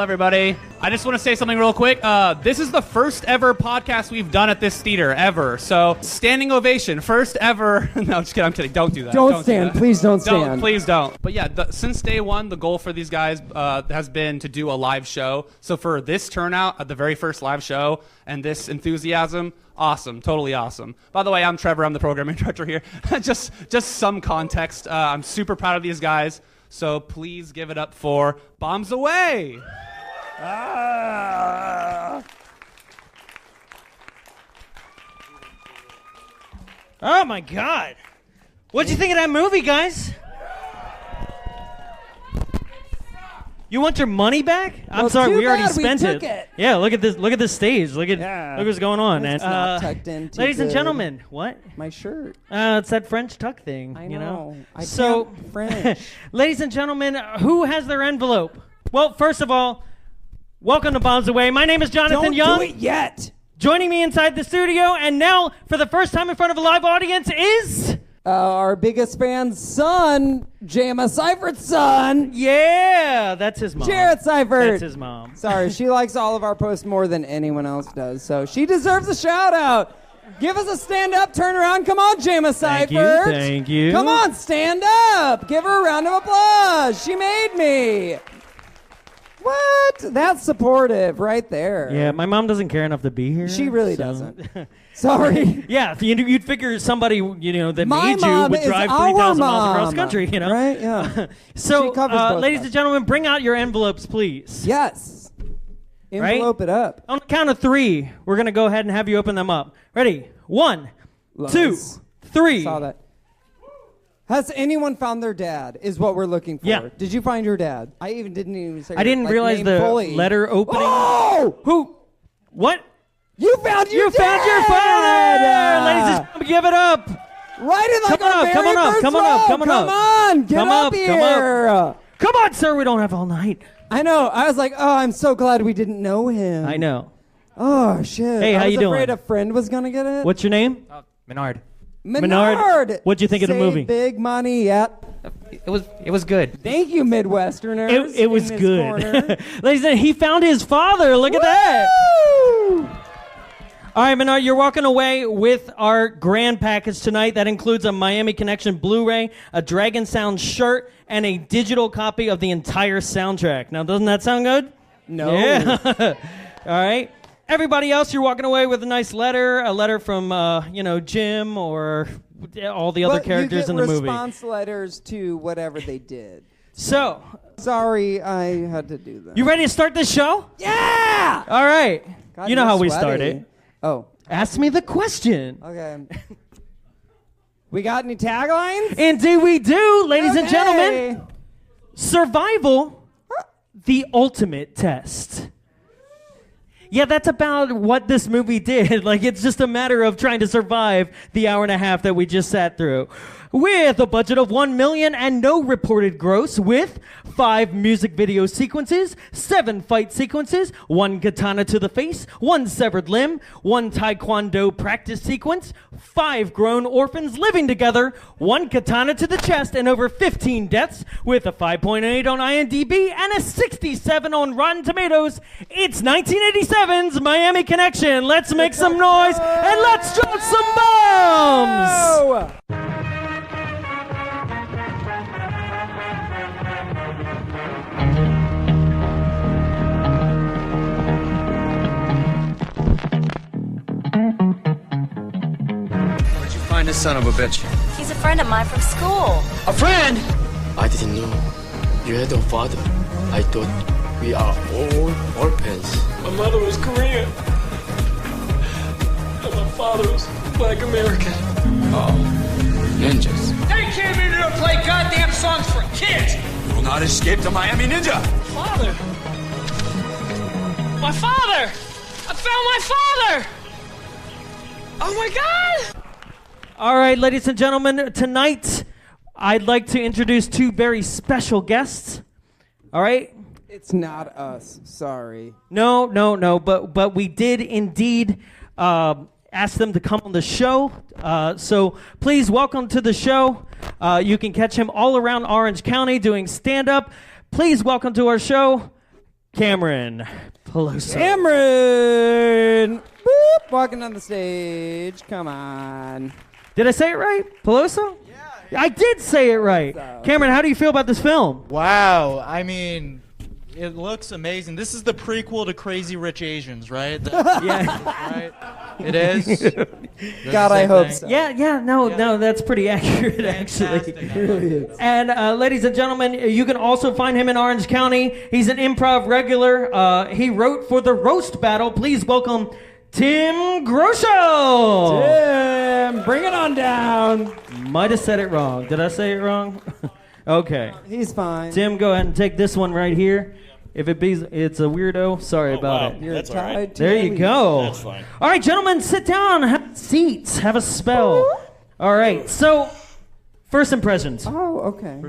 everybody. I just want to say something real quick. This is the first ever podcast we've done at this theater, ever. So, standing ovation. First ever. No, just kidding. I'm kidding. Don't do that. Don't stand. Please don't stand. Please don't. But yeah, since day one, the goal for these guys has been to do a live show. So for this turnout at the very first live show and this enthusiasm, awesome. Totally awesome. By the way, I'm Trevor. I'm the programming director here. just some context. I'm super proud of these guys. So please give it up for Bombs Away. Oh my God. What'd you think of that movie, guys? You want your money back? I'm sorry, we already spent it. Yeah, look at this. Look at this stage. Look what's going on. It's not tucked in too ladies and good. gentlemen, what? My shirt. It's that French tuck thing. I you know. I so, can't French. ladies and gentlemen, who has their envelope? Well, first of all, welcome to Bombs Away. My name is Jonathan Young. Don't do it yet. Joining me inside the studio, and now for the first time in front of a live audience is our biggest fan's son, Jama Seifert's son. Yeah, that's his mom. Jarrett Seifert. That's his mom. Sorry, she likes all of our posts more than anyone else does, so she deserves a shout out. Give us a stand up, turn around. Come on, Jama Seifert. Thank you. Come on, stand up. Give her a round of applause. She made me. What? That's supportive right there. Yeah, my mom doesn't care enough to be here. She really doesn't. Sorry. Yeah, you'd figure somebody, that My made you mom would is drive our 3,000 miles across the mom, country, Right, yeah. So, She covers both ladies of us. and gentlemen, bring out your envelopes, please. Yes. Envelope it up. On the count of 3, we're going to go ahead and have you open them up. Ready? 1, 2, 3. Saw that. Has anyone found their dad is what we're looking for. Yeah. Did you find your dad? I didn't even say I didn't realize name the fully. letter opening. Oh! Who? What? You found your dad! You found your father! Ladies and gentlemen, give it up. Right in like Come on our up, very come on up, first come on up, row. come on up. Come on, get Come up up, here. come up. Come on, sir, we don't have all night. I know. I was like, oh, I'm so glad we didn't know him. I know. Oh, shit. Hey, how you doing? I was afraid a friend was going to get it. What's your name? Menard. Menard. What'd you think of the Save movie? Big money, yep. It was good. Thank you, Midwesterners. It was in this good. corner. Ladies and gentlemen, he found his father. Look at that. Woo! All right, Menard, you're walking away with our grand package tonight. That includes a Miami Connection Blu-ray, a Dragon Sound shirt, and a digital copy of the entire soundtrack. Now, doesn't that sound good? No. Yeah. All right. Everybody else, you're walking away with a nice letter, a letter from, Jim or all the other characters in the movie. Response letters to whatever they did. So, sorry, I had to do that. you ready to start this show? Yeah! All right. God, you know you're how we sweaty. start it. Oh, Ask me the question. okay. We got any taglines? Indeed we do, ladies and Okay. gentlemen. Survival, the ultimate test. Yeah, that's about what this movie did. Like, it's just a matter of trying to survive the hour and a half that we just sat through. With a budget of $1 million and no reported gross, with 5 music video sequences, 7 fight sequences, 1 katana to the face, 1 severed limb, 1 Taekwondo practice sequence, 5 grown orphans living together, 1 katana to the chest, and over 15 deaths, with a 5.8 on IMDb and a 67 on Rotten Tomatoes. It's 1987's Miami Connection. Let's make some noise and let's drop some bombs! Oh! Where'd you find this son of a bitch? He's a friend of mine from school. A friend? I didn't know you had a father. I thought we are all orphans. My mother was Korean. And my father was Black American. Oh, ninjas. They came in here to play goddamn songs for kids! You will not escape the Miami Ninja! Father! My father! I found my father! Oh my God! All right, ladies and gentlemen, tonight I'd like to introduce 2 very special guests. All right? It's not us. Sorry. No, but we did indeed ask them to come on the show. So please welcome to the show. You can catch him all around Orange County doing stand-up. Please welcome to our show, Cameron Peloso. Cameron! Boop, walking on the stage. Come on. Did I say it right? Peloso? Yeah. I did say it right. So. Cameron, how do you feel about this film? Wow. I mean, it looks amazing. This is the prequel to Crazy Rich Asians, right? Yeah. Right? It is? God, I hope so. Yeah, no, that's pretty accurate, actually. It really is. And ladies and gentlemen, you can also find him in Orange County. He's an improv regular. He wrote for the Roast Battle. Please welcome Tim Groeschel. Tim, bring it on down. Might have said it wrong. Did I say it wrong? Okay. He's fine. Tim, go ahead and take this one right here. If it's a weirdo, sorry about it. You're That's tied all right. to There your you lead. go. That's fine. All right, gentlemen, sit down. Have seats. Have a spell. All right. So, first impressions. Oh, okay.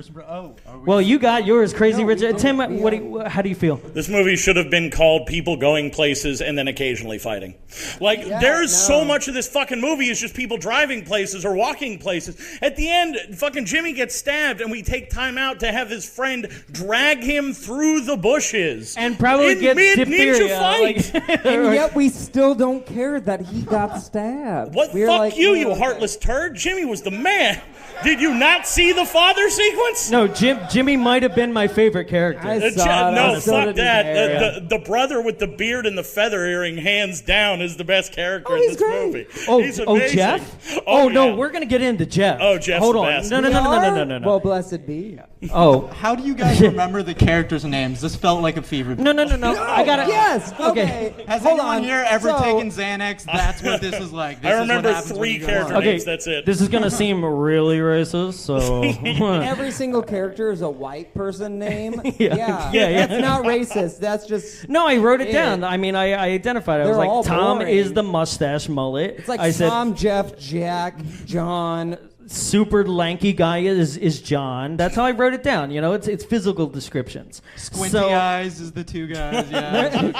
Well, you got yours, Crazy No, Rich. we don't- Tim, we how do you feel? This movie should have been called People Going Places and then occasionally fighting. Like, there's so much of this fucking movie is just people driving places or walking places. At the end, fucking Jimmy gets stabbed and we take time out to have his friend drag him through the bushes. And probably in get mid-ninja diphtheria. fight. And yet we still don't care that he got stabbed. What? We're Fuck like, you, "Oh, you okay." heartless turd. Jimmy was the man. Did you not see the father sequence? No, Jimmy might have been my favorite character. I saw it. No, I still fuck didn't that. care. The brother with the beard and the feather earring, hands down, is the best character Oh, in he's this great. movie. Oh, He's amazing. Jeff? Oh, no, yeah. we're gonna get into Jeff. Oh, Jeff's Hold the on. best. No. We are? No. Well, blessed be. Oh, How do you guys remember the characters' names? This felt like a fever. no. I got it. Yes. Okay. Has Hold anyone on. here ever So- taken Xanax? That's what this is like. This I is what remember happens when 3 you go character on. Okay, names. That's it. This is gonna seem really racist, so Every single character is a white person name. Yeah. That's not racist. That's just. No, I wrote it Yeah. down. I mean, I identified it. I was They're all like, Tom boring. is the mustache mullet. It's like I said, Tom, Jeff, Jack, John. super lanky guy is John. That's how I wrote it down. You know, it's physical descriptions. Squinty eyes is the 2 guys. Yeah. Okay.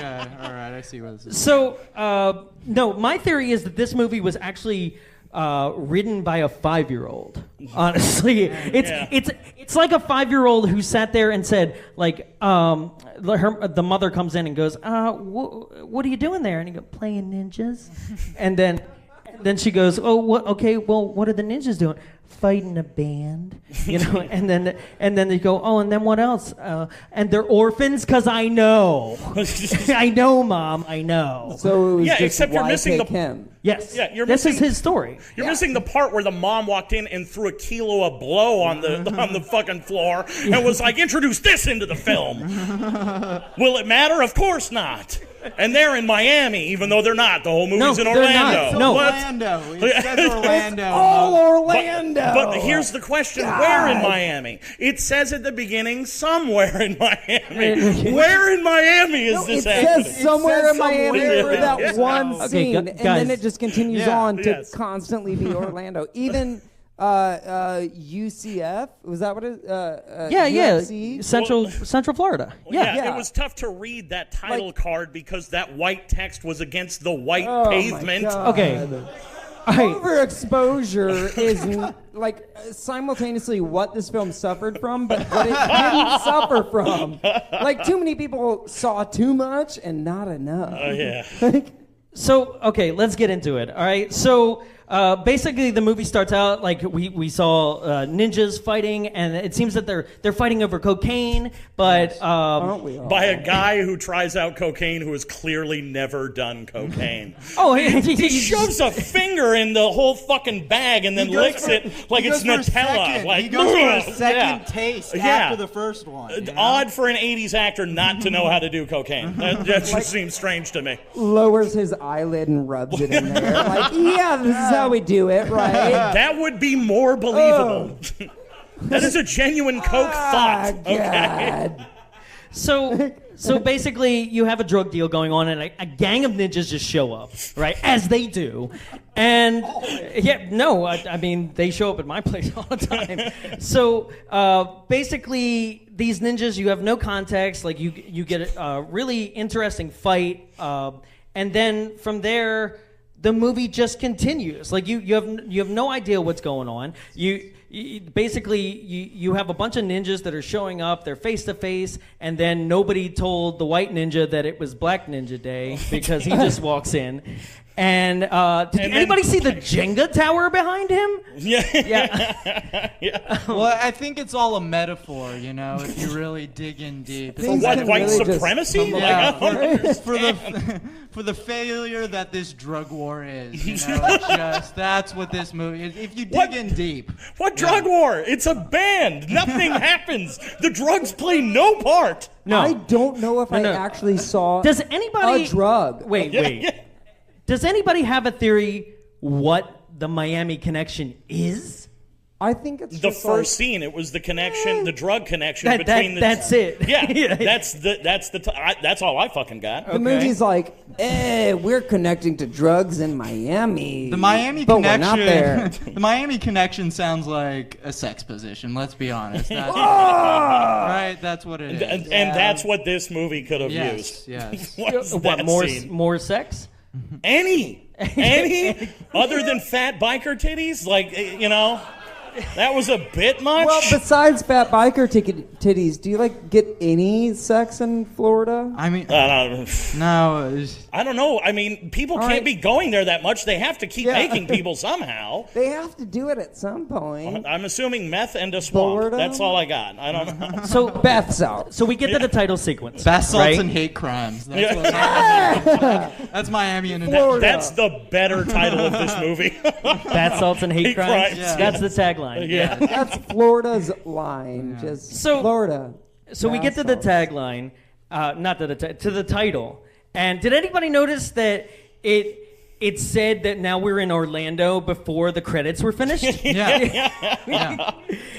All right. I see what this is. So, no, my theory is that this movie was actually written by a 5-year-old. Honestly, it's like a 5-year-old who sat there and said, like, the mother comes in and goes, "What are you doing there?" And he goes, "Playing ninjas," and then she goes, "Oh, what? Okay, well, what are the ninjas doing?" "Fighting a band," you know. and then they go, "Oh, and then what else?" "And they're orphans, 'cause I know." I know, Mom. I know. So it was Yeah, just except you're why missing pick the- him. Yes. Yeah, you're this is missing- his story. You're missing the part where the mom walked in and threw a kilo of blow on the fucking floor and was like, "Introduce this into the film." Will it matter? Of course not. And they're in Miami, even though they're not. The whole movie's in they're not. Orlando. No. What? Orlando. It says Orlando. All Orlando. But here's the question: where in Miami? It says at the beginning, somewhere in Miami. Where in Miami is No, this it happening? says somewhere in Miami somewhere. for that Yeah. one Okay, scene, guys. and then it just continues on to Yes. constantly be Orlando. Even UCF, was that what it? Yeah. UFC? Central Florida. Yeah. Yeah. It was tough to read that title card because that white text was against the white Oh, my pavement. God. Okay. All right. Overexposure is like simultaneously what this film suffered from, but what it didn't suffer from. Like too many people saw too much and not enough. Yeah. So, okay, let's get into it. All right. So, basically, the movie starts out like we saw ninjas fighting, and it seems that they're fighting over cocaine, but Aren't we all? By a guy who tries out cocaine who has clearly never done cocaine. oh, He shoves a finger in the whole fucking bag and then licks it like He it's goes for a Nutella. second. Like, He goes for a yeah. second taste Yeah. after the first one. You know? Odd for an 80s actor not to know how to do cocaine. That just seems strange to me. Lowers his eyelid and rubs it in there. Like, yeah, this is how we do it, right? That would be more believable. That is a genuine coke thought. Okay. God. So basically, you have a drug deal going on, and a gang of ninjas just show up, right? As they do. And, I mean, they show up at my place all the time. So basically, these ninjas, you have no context. Like, you get a really interesting fight. And then from there, the movie just continues. Like you have no idea what's going on. You have a bunch of ninjas that are showing up. They're face to face, and then nobody told the white ninja that it was Black Ninja Day because he just walks in. And did anybody see the Jenga tower behind him? Yeah. Well, I think it's all a metaphor, if you really dig in deep. For what, white supremacy? For the failure that this drug war is. That's what this movie is. If you dig in deep. What drug war? It's a band. Nothing happens. The drugs play no part. No. I don't know if I actually saw a drug. Wait. Does anybody have a theory what the Miami Connection is? I think it's the first scene. It was the connection, the drug connection between the. That's it. Yeah, that's all I fucking got. The movie's like, we're connecting to drugs in Miami. The Miami but Connection. We're not there. The Miami Connection sounds like a sex position. Let's be honest. Right? That's what it is. And that's what this movie could have used. Yes. What more sex? Any other than fat biker titties, that was a bit much. Well, besides fat biker titties, do you get any sex in Florida? I mean, no. I don't know. I mean, people can't be going there that much. They have to keep making people somehow. They have to do it at some point. I'm assuming meth and a swamp. Florida? That's all I got. I don't know. So bath salts. So we get to the title sequence. Bath salts and hate crimes. That's what that's Miami in a nutshell. That's the better title of this movie. Bath salts and hate crimes. Yeah. That's the tagline. Yeah. That's Florida's line. Yeah. Just so, Florida. So we get to the tagline, to the title. And did anybody notice that it said that now we're in Orlando before the credits were finished? Yeah.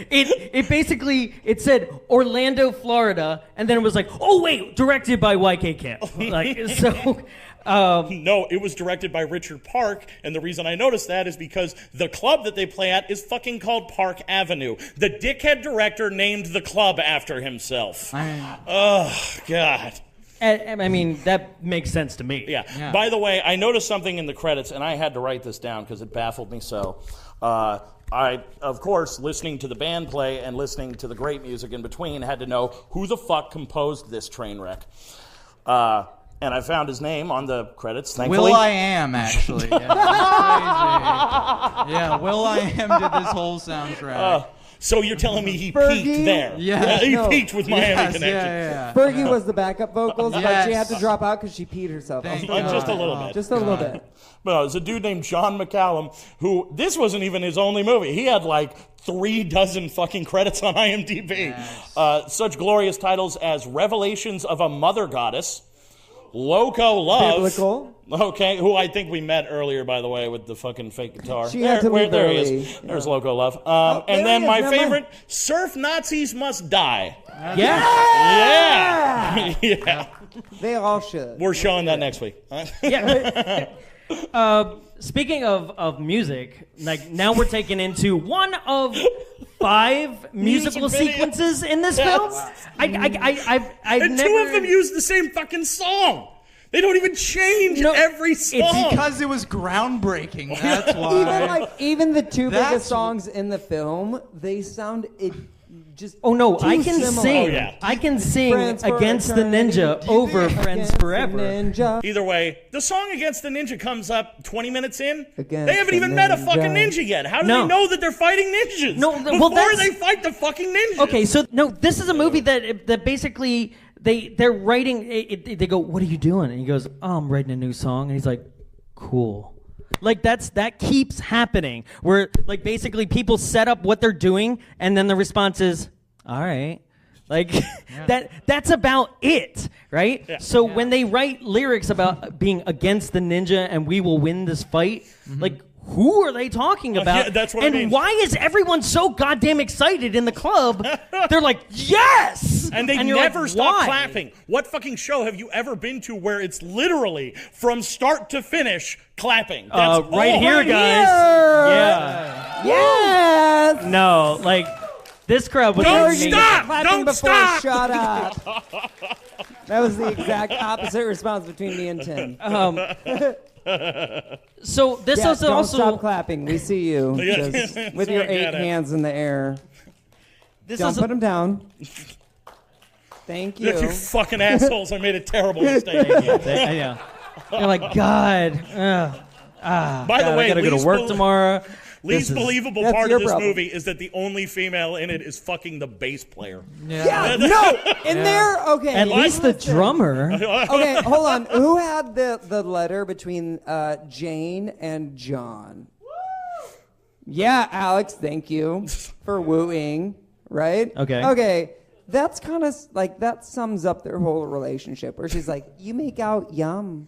It basically said Orlando, Florida, and then it was like, oh wait, directed by YK Camp. No, it was directed by Richard Park, and the reason I noticed that is because the club that they play at is fucking called Park Avenue. The dickhead director named the club after himself. Oh, God. I mean, that makes sense to me. Yeah. By the way, I noticed something in the credits, and I had to write this down because it baffled me so. I, of course, listening to the band play and listening to the great music in between, had to know who the fuck composed this train wreck. And I found his name on the credits, thankfully. Will.i.am, actually. Yeah, that's crazy. Yeah, Will.i.am did this whole soundtrack. So you're telling me he Fergie? peaked there? Yeah. He peaked with Miami Connection. Yeah. Fergie was the backup vocals, but she had to drop out because she peed herself. Just a little bit. Just a little bit. But there's a dude named John McCallum who, this wasn't even his only movie. He had 36 fucking credits on IMDb. Yes. Such glorious titles as Revelations of a Mother Goddess, Loco Love. Biblical. Okay, who I think we met earlier, by the way, with the fucking fake guitar. She had to leave there early. he is. There's Loco Love. there And then he is, my never mind. favorite, Surf Nazis Must Die. Yeah. Yeah. They all should. We're showing that next week. Speaking of music, now we're taken into one of 5 musical sequences in this film. I've And never... 2 of them use the same fucking song. They don't even change every song. It's because it was groundbreaking. That's why. Even the 2 biggest songs in the film, they sound just. Oh no! too I can similar. sing. Oh, yeah. I can sing Friends for Against the Ninja Eternity, over Friends Against the Forever. Ninja. Either way, the song Against the Ninja comes up 20 minutes in. Against They haven't the even met a Ninja. fucking ninja yet. How do No. they know that they're fighting ninjas? No, well, before that's- they fight the fucking ninjas. Okay, so no, this is a movie that basically they're writing. They go, "What are you doing?" And he goes, "Oh, I'm writing a new song." And he's like, "Cool." That keeps happening. Where basically people set up what they're doing, and then the response is, "All right." That's about it, right? Yeah. So when they write lyrics about being against the ninja and we will win this fight, who are they talking about? Yeah, that's what and I mean. why is everyone so goddamn excited in the club? They're like, yes! And they you're never like, stop why? clapping. What fucking show have you ever been to where it's literally from start to finish clapping? That's Right all here, right guys. Yeah. Yes. No, this crowd was Don't amazing. stop! Clapping Don't before stop! shut up. That was the exact opposite response between me and Tim. So this Yeah, is don't also stop clapping. We see you Yeah. just with your 8 hands in the air. this Don't is put them down. Thank you. You fucking assholes! I made a terrible mistake. yeah. You're like, God. By the way, I gotta go to work tomorrow. Least This is- believable That's part your of this problem. movie is that the only female in it is fucking the bass player. Yeah, no, in there. Okay, At least the drummer. Okay, hold on. Who had the letter between Jane and John? Yeah, Alex. Thank you for wooing. Right. Okay. Okay. That's kind of like that sums up their whole relationship. Where she's like, "You make out, yum.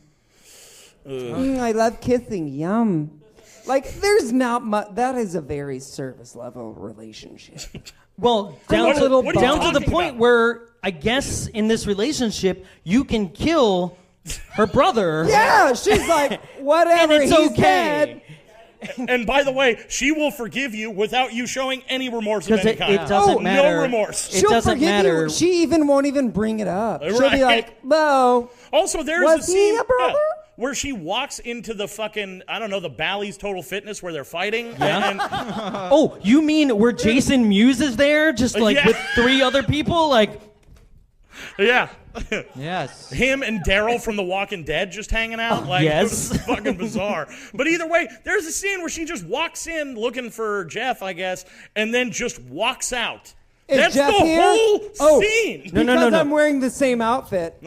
I love kissing, yum." Like, there's not much. That is a very surface level relationship. Well, down What are you to the talking point about? where I guess in this relationship you can kill her brother. Yeah, she's like, whatever. And it's he's okay. dead. And by the way, she will forgive you without you showing any remorse of Because any it kind. doesn't matter. No remorse. It She'll doesn't forgive matter. you. She even won't even bring it up. She'll Right. be like, "No." Also, there's Was a he scene a brother? where she walks into the fucking, I don't know, the Bally's Total Fitness where they're fighting. Yeah. And, Oh, you mean where Jason Mewes is there, just like Yeah. with 3 other people? Like, yeah. Yes. Him and Daryl from The Walking Dead just hanging out. Like, yes. It was fucking bizarre. But either way, there's a scene where she just walks in looking for Jeff, I guess, and then just walks out. Is That's Jeff the here? whole scene. No, Because no. I'm wearing the same outfit.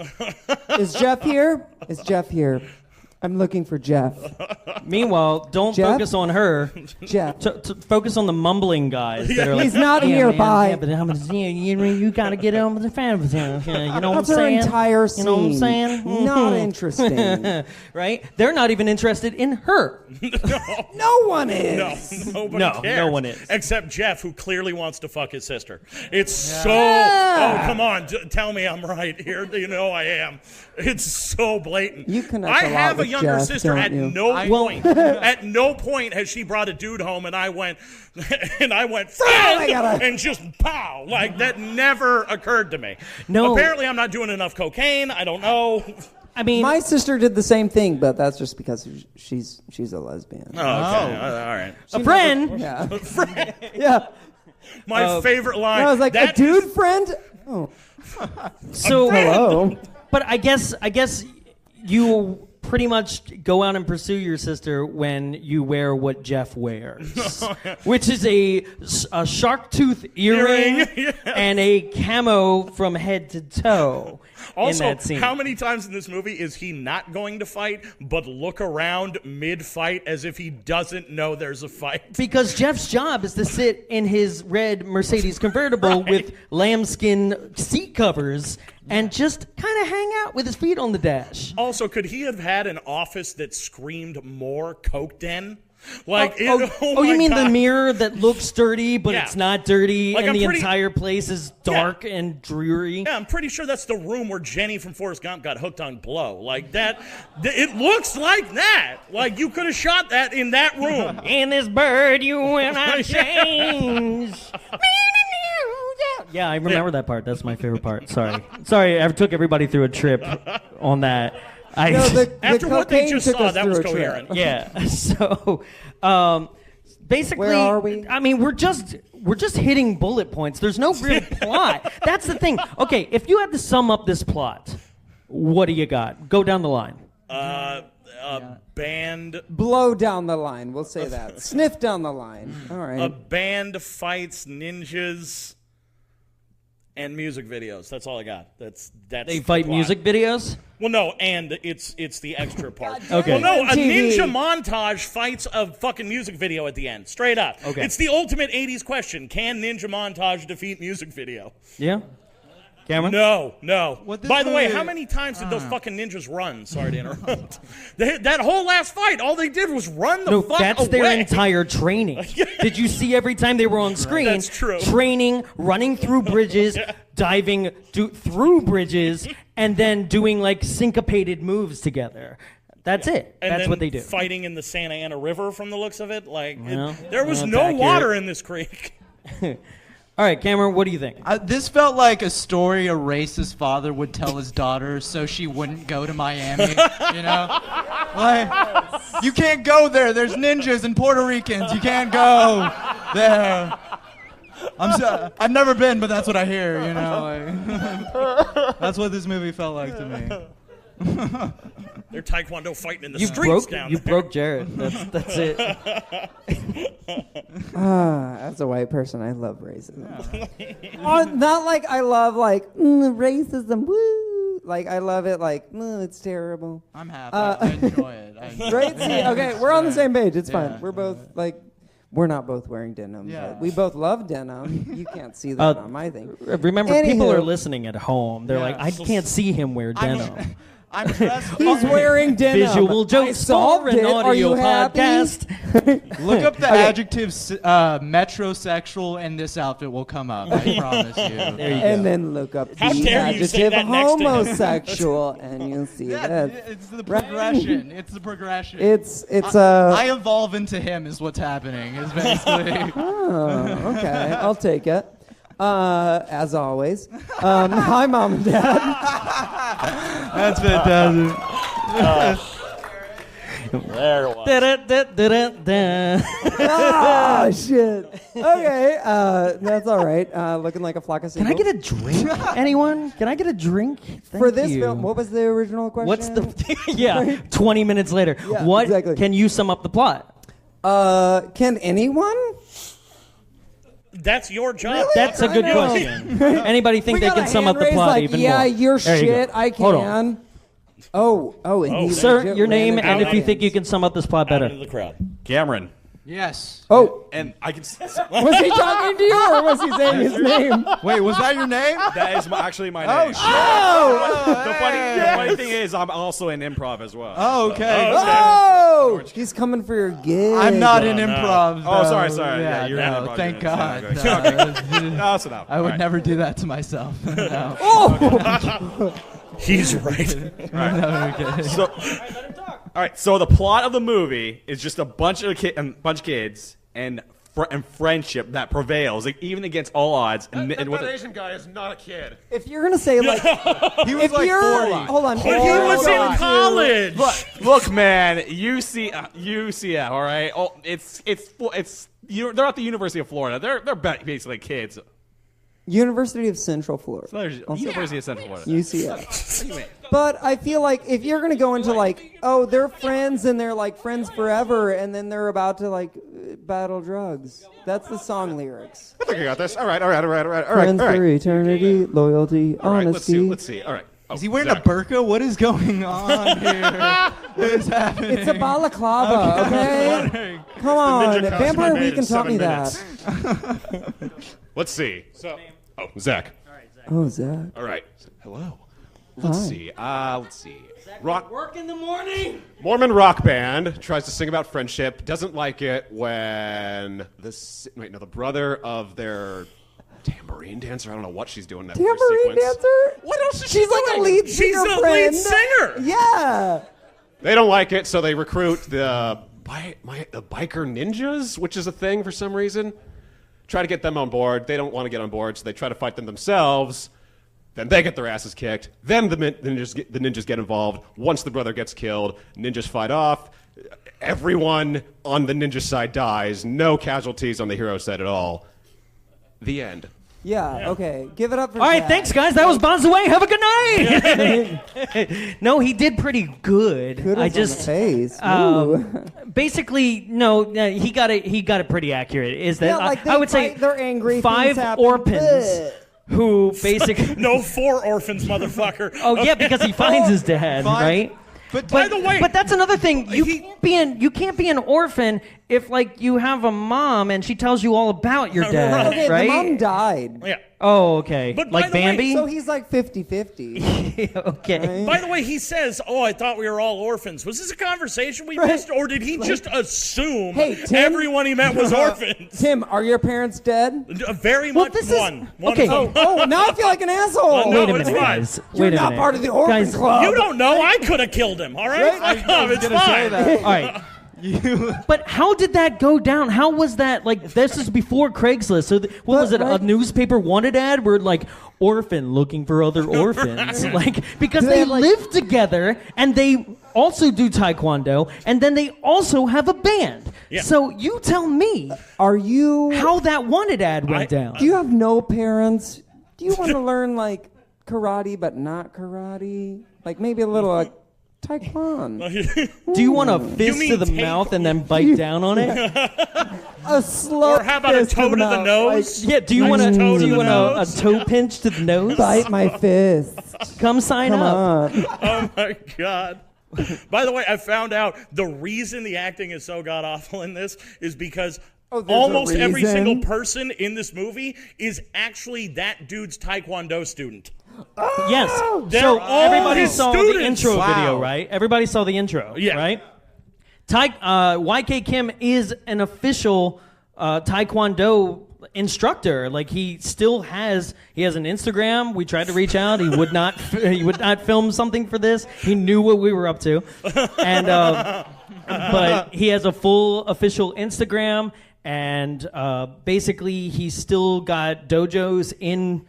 Is Jeff here? Is Jeff here? I'm looking for Jeff. Meanwhile, don't Jeff? focus on her. Jeff. To focus on the mumbling guys that are like, He's not "Yeah, here, man, bye." Yeah, but you got to get on with the family. You know what I'm That's her saying? entire scene. You know what I'm saying? Not interesting. Right? They're not even interested in her. No one is. No, nobody No, cares. no one is. Except Jeff, who clearly wants to fuck his sister. It's so... Yeah. Oh, come on. Tell me I'm right here. You know I am. It's so blatant. You connect I a lot have a with younger Jeff, sister. don't At you? no Well- point, at no point has she brought a dude home and I went, friend, I gotta- and just pow. Like, that never occurred to me. No. Apparently I'm not doing enough cocaine. I don't know. I mean, My sister did the same thing, but that's just because she's a lesbian. Oh, okay. All right. a friend. Yeah. Yeah. My favorite line. And I was like, that a dude friend? Oh. So, Hello. but I guess you pretty much go out and pursue your sister when you wear what Jeff wears, which is a shark tooth earring Yes. and a camo from head to toe. Also, in that scene. how many times in this movie is he not going to fight, but look around mid-fight as if he doesn't know there's a fight? Because Jeff's job is to sit in his red Mercedes convertible with lambskin seat covers and just kind of hang out with his feet on the dash. Also, could he have had an office that screamed more Coke Den? Like, Oh, you my mean God. the mirror that looks dirty, but Yeah. it's not dirty, Like, and I'm the pretty- entire place is dark and dreary? Yeah, I'm pretty sure that's the room where Jenny from Forrest Gump got hooked on blow. Like that, it looks like that. Like you could have shot that in that room. In this bird, you will not change. Yeah, I remember that part. That's my favorite part. Sorry, I took everybody through a trip on that. No, the After what they cocaine just took saw, us that through was a trip. coherent. Yeah. So, basically, Where are we? I mean, we're just hitting bullet points. There's no real plot. That's the thing. Okay, if you had to sum up this plot, what do you got? Go down the line. Band. Blow down the line. We'll say that. Sniff down the line. All right. A band fights ninjas and music videos. That's all I got. That's They the fight plot. music videos? Well, no, and it's the extra part. Okay. Well, no, a MTV. ninja montage fights a fucking music video at the end. Straight up. Okay. It's the ultimate 80s question. Can ninja montage defeat music video? Yeah? Cameron? No. What this By the way, movie- how many times did those fucking ninjas run? Sorry to interrupt. That whole last fight, all they did was run the No, fuck that's away. their entire training. Did you see every time they were on screen? That's true. Training, running through bridges, diving through bridges, and then doing like syncopated moves together. That's it. And That's then what they do. Fighting in the Santa Ana River from the looks of it. Like, Well, there was that's no accurate. water in this creek. All right, Cameron, what do you think? This felt like a story a racist father would tell his daughter so she wouldn't go to Miami. You know, like you can't go there. There's ninjas and Puerto Ricans. You can't go there. I've never been, but that's what I hear. You know, like, that's what this movie felt like to me. They're Taekwondo fighting in the streets down there. You broke Jared. That's it. As a white person, I love racism. Not like I love racism. Woo! Like I love it. Like it's terrible. I'm happy. I enjoy it. Right? See, okay, we're on the same page. It's fine. We're both we're not both wearing denim. Yeah. But we both love denim. You can't see that on my thing. Remember, people are listening at home. They're like, I can't see him wear denim. I'm dressed. He's wearing denim. Visual jokes for an audio podcast. Look up the adjectives metrosexual and this outfit will come up. I promise you. And then look up the adjective homosexual and you'll see that. It's the progression. It's the progression. It's I evolve into him is what's happening. Is basically. Oh, okay. I'll take it. As always. Hi, Mom and Dad. That's fantastic. There it was. Oh, shit. Okay, that's all right. Looking like a flock of Can seagulls. I get a drink? Anyone? Can I get a drink? For this film, what was the original question? What's the 20 minutes later. Yeah, what exactly. can you sum up the plot? Can anyone? That's your job. Really? That's a good question. Anybody think they can sum up the plot even more? You're There shit. I can. And Sir, your name and if you think you can sum up this plot better. Out into the crowd. Cameron. Yes. Oh. And I can... Was he talking to you or was he saying his name? Wait, was that your name? That is actually my name. The funny thing is, I'm also in improv as well. Oh, okay. Oh! He's coming for your gig. I'm not in improv. Oh, sorry. Yeah, you're in no, improv. thank God. No, that's enough. I would never do that to myself. No. Oh! He's right. All right. So the plot of the movie is just a bunch of kids and friendship that prevails, like, even against all odds. And that Asian guy is not a kid. If you're gonna say like, he was like 40. Hold on. But he was in college. Look, man, UCF, all right. Oh, they're at the University of Florida. They're basically kids. University of Central Florida. University of Central Florida. UCF. But I feel like if you're going to go into like, oh, they're friends and they're like friends forever and then they're about to like battle drugs. That's the song lyrics. I think I got this. All right. Friends for eternity, loyalty, honesty. Let's see. All right. Is he wearing a burqa? What is going on here? What is happening? It's a balaclava, okay? Come on. Vampire Weekend taught me that. Let's see. Zach. All right, Zach. Oh, Zach. All right. Hello. Let's see. Work in the morning. Mormon rock band tries to sing about friendship. Doesn't like it when the brother of their tambourine dancer. I don't know what she's doing in that first Tambourine sequence. dancer? What else is She's she like doing? a lead singer. She's a friend. lead singer. Yeah. They don't like it, so they recruit the biker ninjas, which is a thing for some reason. Try to get them on board. They don't want to get on board, so they try to fight them themselves. Then they get their asses kicked. Then the ninjas get involved. Once the brother gets killed, ninjas fight off. Everyone on the ninja side dies. No casualties on the hero side at all. The end. Yeah, okay. Give it up for All right, Zach. thanks, guys. That was Bonds Away. Have a good night. No, he did pretty good. Kudos on the face. Ooh. Basically, no, he got it pretty accurate. Is that Yeah, like I would say they're angry. 5 orphans who basically No, 4 orphans, motherfucker. Oh yeah, because he finds his dad, right? But by the way, but that's another thing. You can't be an orphan if like you have a mom and she tells you all about your dad, Okay, right? the mom died. Yeah. Oh, okay. But like by the way, Bambi? So he's like 50-50. Okay. Right? By the way, he says, "Oh, I thought we were all orphans." Was this a conversation we missed, or did he just assume everyone he met was orphans? Tim, are your parents dead? Very much one. Okay. Oh, now I feel like an asshole. No, Wait a it's minute, fine. guys. You're Wait a not minute. part of the orphan Guys, club. You don't know. I could have killed him. All right, Right? it's fine. All right. But how did that go down? How was that, like, this is before Craigslist, so what was it, a newspaper wanted ad where, like, orphan looking for other orphans? Like, because they live together, and they also do Taekwondo, and then they also have a band. Yeah. So you tell me, how that wanted ad went down. Do you have no parents? Do you want to learn, like, karate but not karate? Like, maybe a little... Taekwondo. Do you want a fist to the mouth and then bite down on it? A slow. Or how about a toe to the nose? Like, yeah. Do you want a toe pinch to the nose? Bite my fist. Come sign up. Oh my God. By the way, I found out the reason the acting is so god awful in this is because almost every single person in this movie is actually that dude's Taekwondo student. Oh, yes. So everybody saw the intro video, right? Everybody saw the intro, right? YK Kim is an official Taekwondo instructor. Like, he has an Instagram. We tried to reach out. He would not film something for this. He knew what we were up to, and but he has a full official Instagram, and basically he's still got dojos in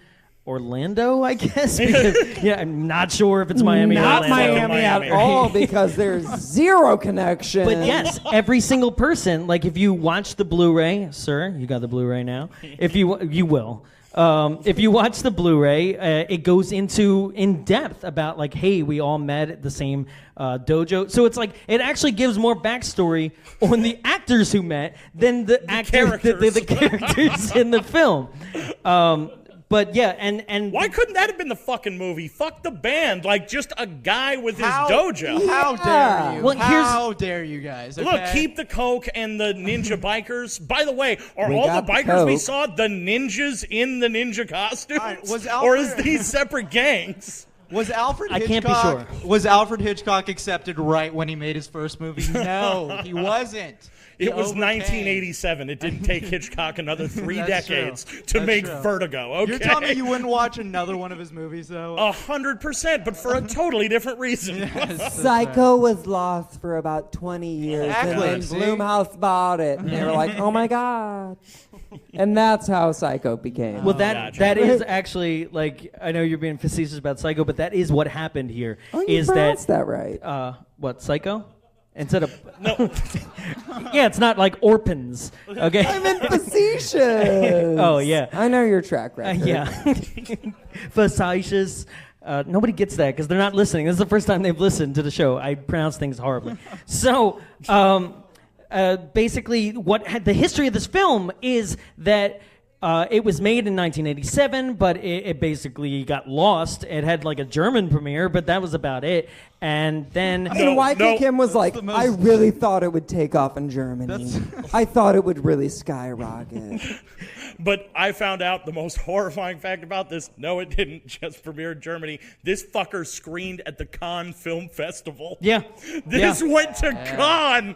Orlando, I guess. Because, I'm not sure if it's Miami or Orlando. Not Miami at all, because there's zero connection. But yes, every single person, like, if you watch the Blu-ray, sir, you got the Blu-ray now. If you will. If you watch the Blu-ray, it goes into in depth about, like, hey, we all met at the same dojo. So it's like, it actually gives more backstory on the actors who met than the characters in the film. But yeah, and why couldn't that have been the fucking movie? Fuck the band, like, just a guy with his dojo. How dare you? Well, how dare you guys? Okay? Look, keep the coke and the ninja bikers. By the way, are all the bikers we saw the ninjas in the ninja costumes, or is these separate gangs? Was Alfred Hitchcock? I can't be sure. Was Alfred Hitchcock accepted right when he made his first movie? No, he wasn't. It was 1987. It didn't take Hitchcock another 3 decades to make Vertigo. Okay? You're telling me you wouldn't watch another one of his movies, though? 100%, but for a totally different reason. Yes, Psycho was lost for about 20 years, Exactly. and then Blumhouse bought it, and they were like, "Oh my God!" And that's how Psycho became. Well, that is actually, like, I know you're being facetious about Psycho, but that is what happened here. Oh, you pronounced that right. What, Psycho? Instead of no, yeah, it's not like orphans. Okay, I meant facetious. Oh yeah, I know your track record. Yeah, facetious. Nobody gets that because they're not listening. This is the first time they've listened to the show. I pronounce things horribly. So, basically, the history of this film is that. It was made in 1987, but it basically got lost. It had, like, a German premiere, but that was about it. And then... YK Kim was like, I really thought it would take off in Germany. I thought it would really skyrocket. But I found out the most horrifying fact about this. No, it didn't just premiere in Germany. This fucker screened at the Cannes Film Festival. Yeah. This went to Cannes.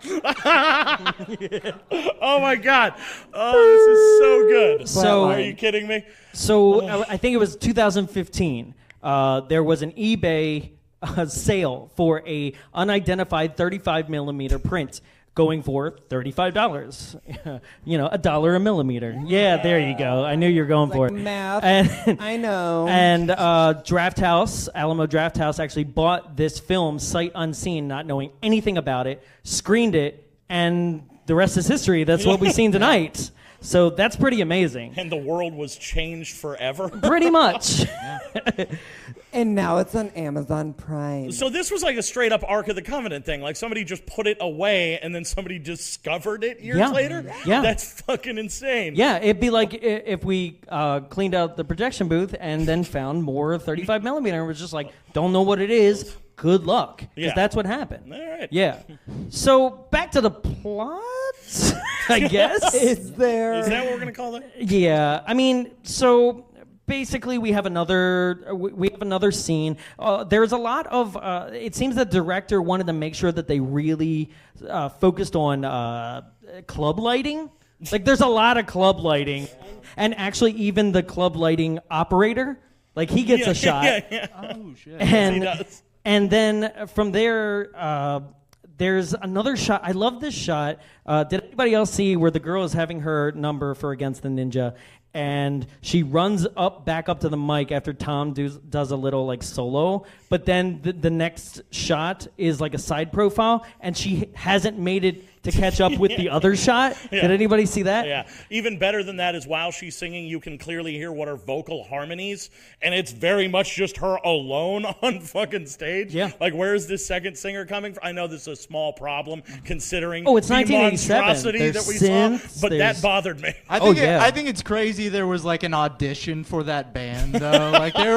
Oh, my God. Oh, this is so good. So, are you kidding me? So I think it was 2015. There was an eBay sale for a unidentified 35 millimeter print going for $35. $1 a millimeter. Yeah, there you go. I knew you were going for it. Math. And, I know. And Draft House, Alamo Draft House, actually bought this film sight unseen, not knowing anything about it, screened it, and the rest is history. That's what we've seen tonight. So that's pretty amazing. And the world was changed forever. Pretty much. And now it's on Amazon Prime. So this was like a straight up Ark of the Covenant thing. Like, somebody just put it away and then somebody discovered it years later? Yeah. That's fucking insane. Yeah, it'd be like if we cleaned out the projection booth and then found more 35 millimeter and was just like, don't know what it is. Good luck. Because that's what happened. All right. Yeah. So back to the plot, I guess. Is that what we're going to call it? Yeah. I mean, so basically we have another scene. There's a lot of, it seems the director wanted to make sure that they really focused on club lighting. Like, there's a lot of club lighting. And actually even the club lighting operator, like, he gets a shot. Yeah. Oh, shit. And, he does. And then from there, there's another shot. I love this shot. Did anybody else see where the girl is having her number for Against the Ninja, and she runs back up to the mic after Tom does a little like solo, but then the next shot is like a side profile, and she hasn't made it to catch up with the other shot. Yeah. Did anybody see that? Yeah. Even better than that is while she's singing, you can clearly hear what her vocal harmonies, and it's very much just her alone on fucking stage. Yeah. Like, where is this second singer coming from? I know this is a small problem considering it's the 1987. monstrosity There's that we synths, saw, but that bothered me. I think it's crazy there was like an audition for that band though. Like there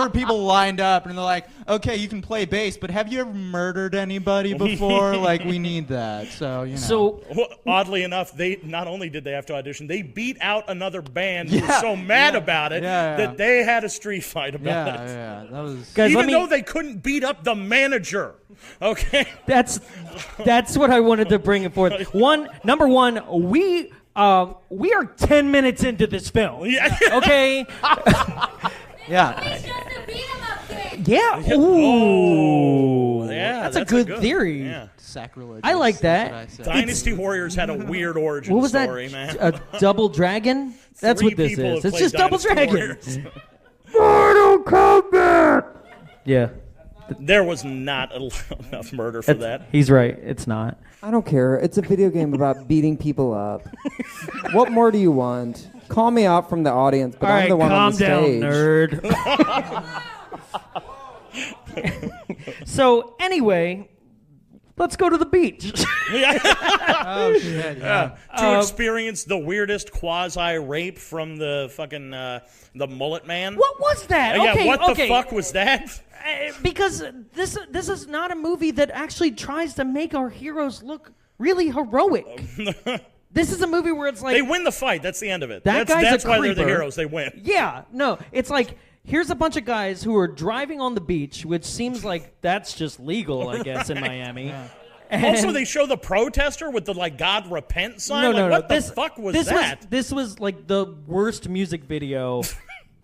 were people lined up and they're like, okay, you can play bass, but have you ever murdered anybody before? Like we need that. So you know. So well, oddly enough, they not only did they have to audition, they beat out another band who was so mad about it that they had a street fight about it. Yeah, that was. Guys, even though they couldn't beat up the manager. Okay. That's what I wanted to bring it forth. Number one, we are 10 minutes into this film. Yeah. Okay. Yeah. Yeah. Ooh. Yeah. That's a good theory. Yeah. Sacrilegious. I like that. Dynasty Warriors had a weird origin What was story, that? man. A double dragon? That's Three what this people is. have It's played just double Dynasty dragon. Warriors. Mortal Kombat. Yeah. There was not enough murder for that. He's right. It's not. I don't care. It's a video game about beating people up. What more do you want? Call me out from the audience, but All I'm right, the one on calm the stage. down, nerd. So anyway, let's go to the beach. Oh shit! Yeah. To experience the weirdest quasi-rape from the fucking the mullet man. What was that? Yeah, what the fuck was that? Because this is not a movie that actually tries to make our heroes look really heroic. This is a movie where it's like they win the fight. That's the end of it. That's why they're the heroes. They win. Yeah, no, it's like here's a bunch of guys who are driving on the beach, which seems like that's just legal, I guess, in Miami. Yeah. Also, they show the protester with the like "God repent" sign. No. What the fuck was that? This was like the worst music video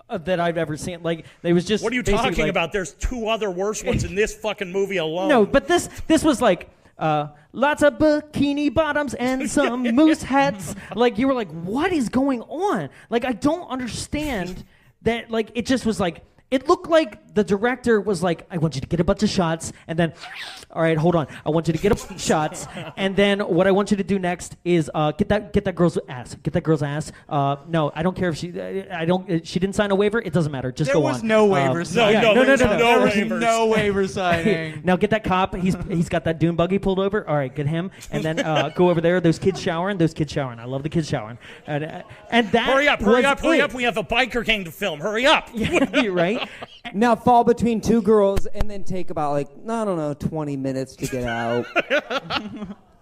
that I've ever seen. Like, they was just. What are you talking about? There's two other worse ones in this fucking movie alone. No, but this was like lots of bikini bottoms and some moose hats. Like, you were like, what is going on? Like, I don't understand that. Like, it just was like. It looked like the director was like, I want you to get a bunch of shots, and then, all right, hold on. I want you to get a bunch of shots, and then what I want you to do next is get that girl's ass. Get that girl's ass. No, I don't care if she didn't sign a waiver. It doesn't matter. Just go on. There was no waiver signing. No waivers. No waiver signing. Now get that cop. He's got that dune buggy pulled over. All right, get him, and then go over there. Those kids showering. I love the kids showering. And that. Hurry up! We have a biker gang to film. Hurry up! You're right. Now fall between two girls and then take about like, I don't know, 20 minutes to get out.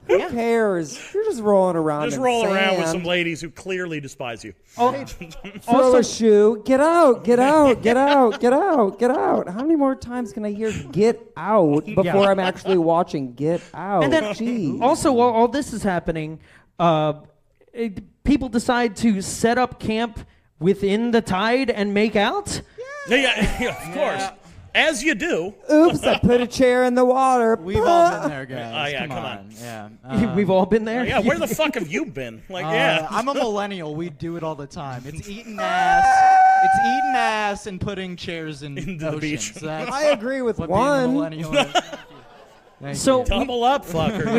Who cares? You're just rolling around. Just in roll sand. around with some ladies who clearly despise you. Throw a shoe. Get out. Get out. Get out. Get out. Get out. How many more times can I hear "get out" before I'm actually watching "Get Out"? And then Jeez. also, while all this is happening, people decide to set up camp within the tide and make out. Yeah, of course. As you do. Oops, I put a chair in the water. We've all been there, guys. Oh, yeah, come on. Yeah. We've all been there? Yeah, where the fuck have you been? Like, yeah. I'm a millennial. We do it all the time. It's eating ass and putting chairs in the beach. I agree with what one. being a millennial is. Thank So you. Double up, fucker.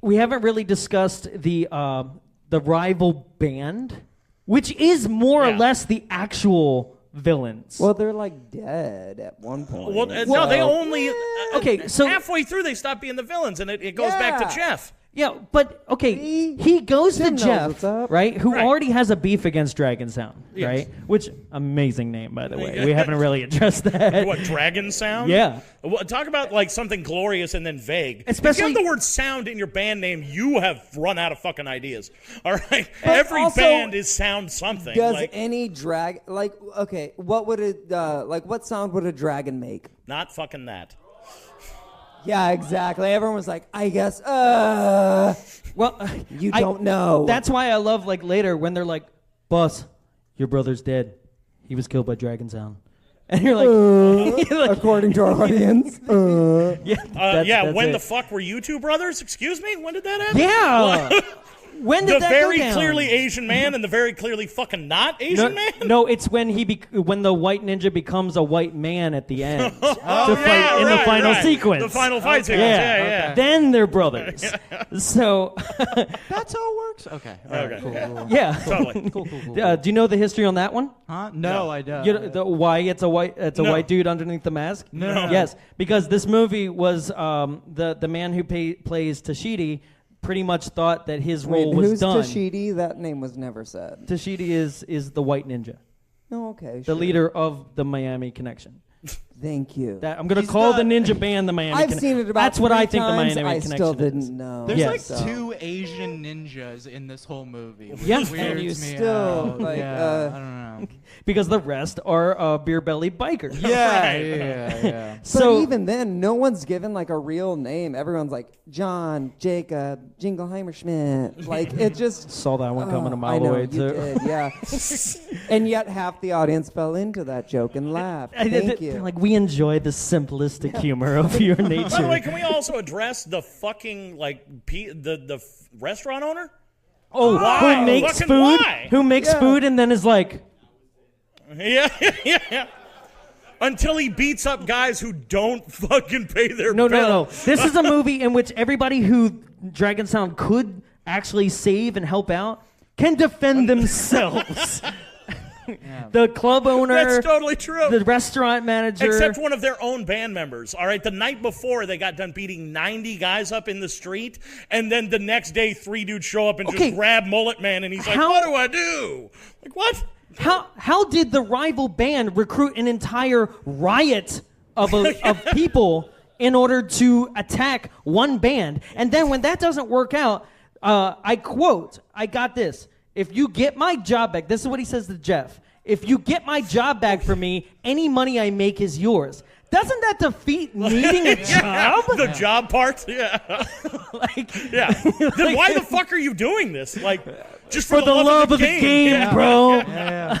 We haven't really discussed the rival band, which is more or less the actual villains. Well, they're like dead at one point. Well, no, they only okay. So halfway through they stop being the villains, and it goes back to Jeff. Yeah, but okay, he goes to Tim knows Jeff, what's up. right? Who Right. already has a beef against Dragon Sound, Yes. right? Which amazing name, by the way. We haven't really addressed that. What, Dragon Sound? Yeah. Well, talk about like something glorious and then vague. Especially- if you have the word sound in your band name, you have run out of fucking ideas. All right, every also, band is sound something. Does like, any what would it what sound would a dragon make? not fucking that. Yeah, exactly. Everyone was like, I guess Well, you don't know. That's why I love like later when they're like, "Boss, your brother's dead. He was killed by Dragon Sound." And you're like, according to our audience. that's when it. the fuck were you two brothers? Excuse me? When did that happen? Yeah. When did the that very go down? clearly Asian man and the very clearly fucking not Asian man? No, it's when when the white ninja becomes a white man at the end to fight in the right, final right. sequence. The final fight sequence. Yeah. Then they're brothers. So That's how it works? Okay. All right, cool. yeah. Totally. Cool. Do you know the history on that one? Huh? No, I don't. Why it's a white dude underneath the mask? No. Yes, because this movie was the man who plays Tashidi pretty much thought that his role was who's done. Tashidi? That name was never said. Tashidi is the white ninja. Oh, okay. The leader of the Miami Connection. Thank you. I'm going to call the ninja band the Miami I've Connection. seen it about That's what 3 I think the times. Miami I Connection still is. didn't know. There's Yes. like 2 Asian ninjas in this whole movie. Which Yeah. weirds And you me still, out. like, I don't know. Because the rest are beer belly bikers. Yeah. So but even then, no one's given like a real name. Everyone's like John, Jacob, Jingleheimer Schmidt. Like it just saw that one coming a mile I know, away you too. did, yeah. And yet half the audience fell into that joke and laughed. Thank you. Like we enjoy the simplistic humor of your nature. By the way, can we also address the fucking the restaurant owner? Oh, Why? who makes Fucking food? why? Who makes food and then is like, Yeah. Until he beats up guys who don't fucking pay their no. bill. This is a movie in which everybody who Dragon Sound could actually save and help out can defend themselves. The club owner. That's totally true. The restaurant manager. Except one of their own band members. All right, the night before they got done beating 90 guys up in the street, and then the next day 3 dudes show up and just grab Mullet Man, and he's like, "What do I do?" Like, what? How did the rival band recruit an entire riot of people in order to attack one band? And then when that doesn't work out, I quote, I got this. If you get my job back, this is what he says to Jeff. If you get my job back for me, any money I make is yours. Doesn't that defeat needing a job? The job part? Yeah. Then why the fuck are you doing this? Like, just for the love of the game, bro. Yeah.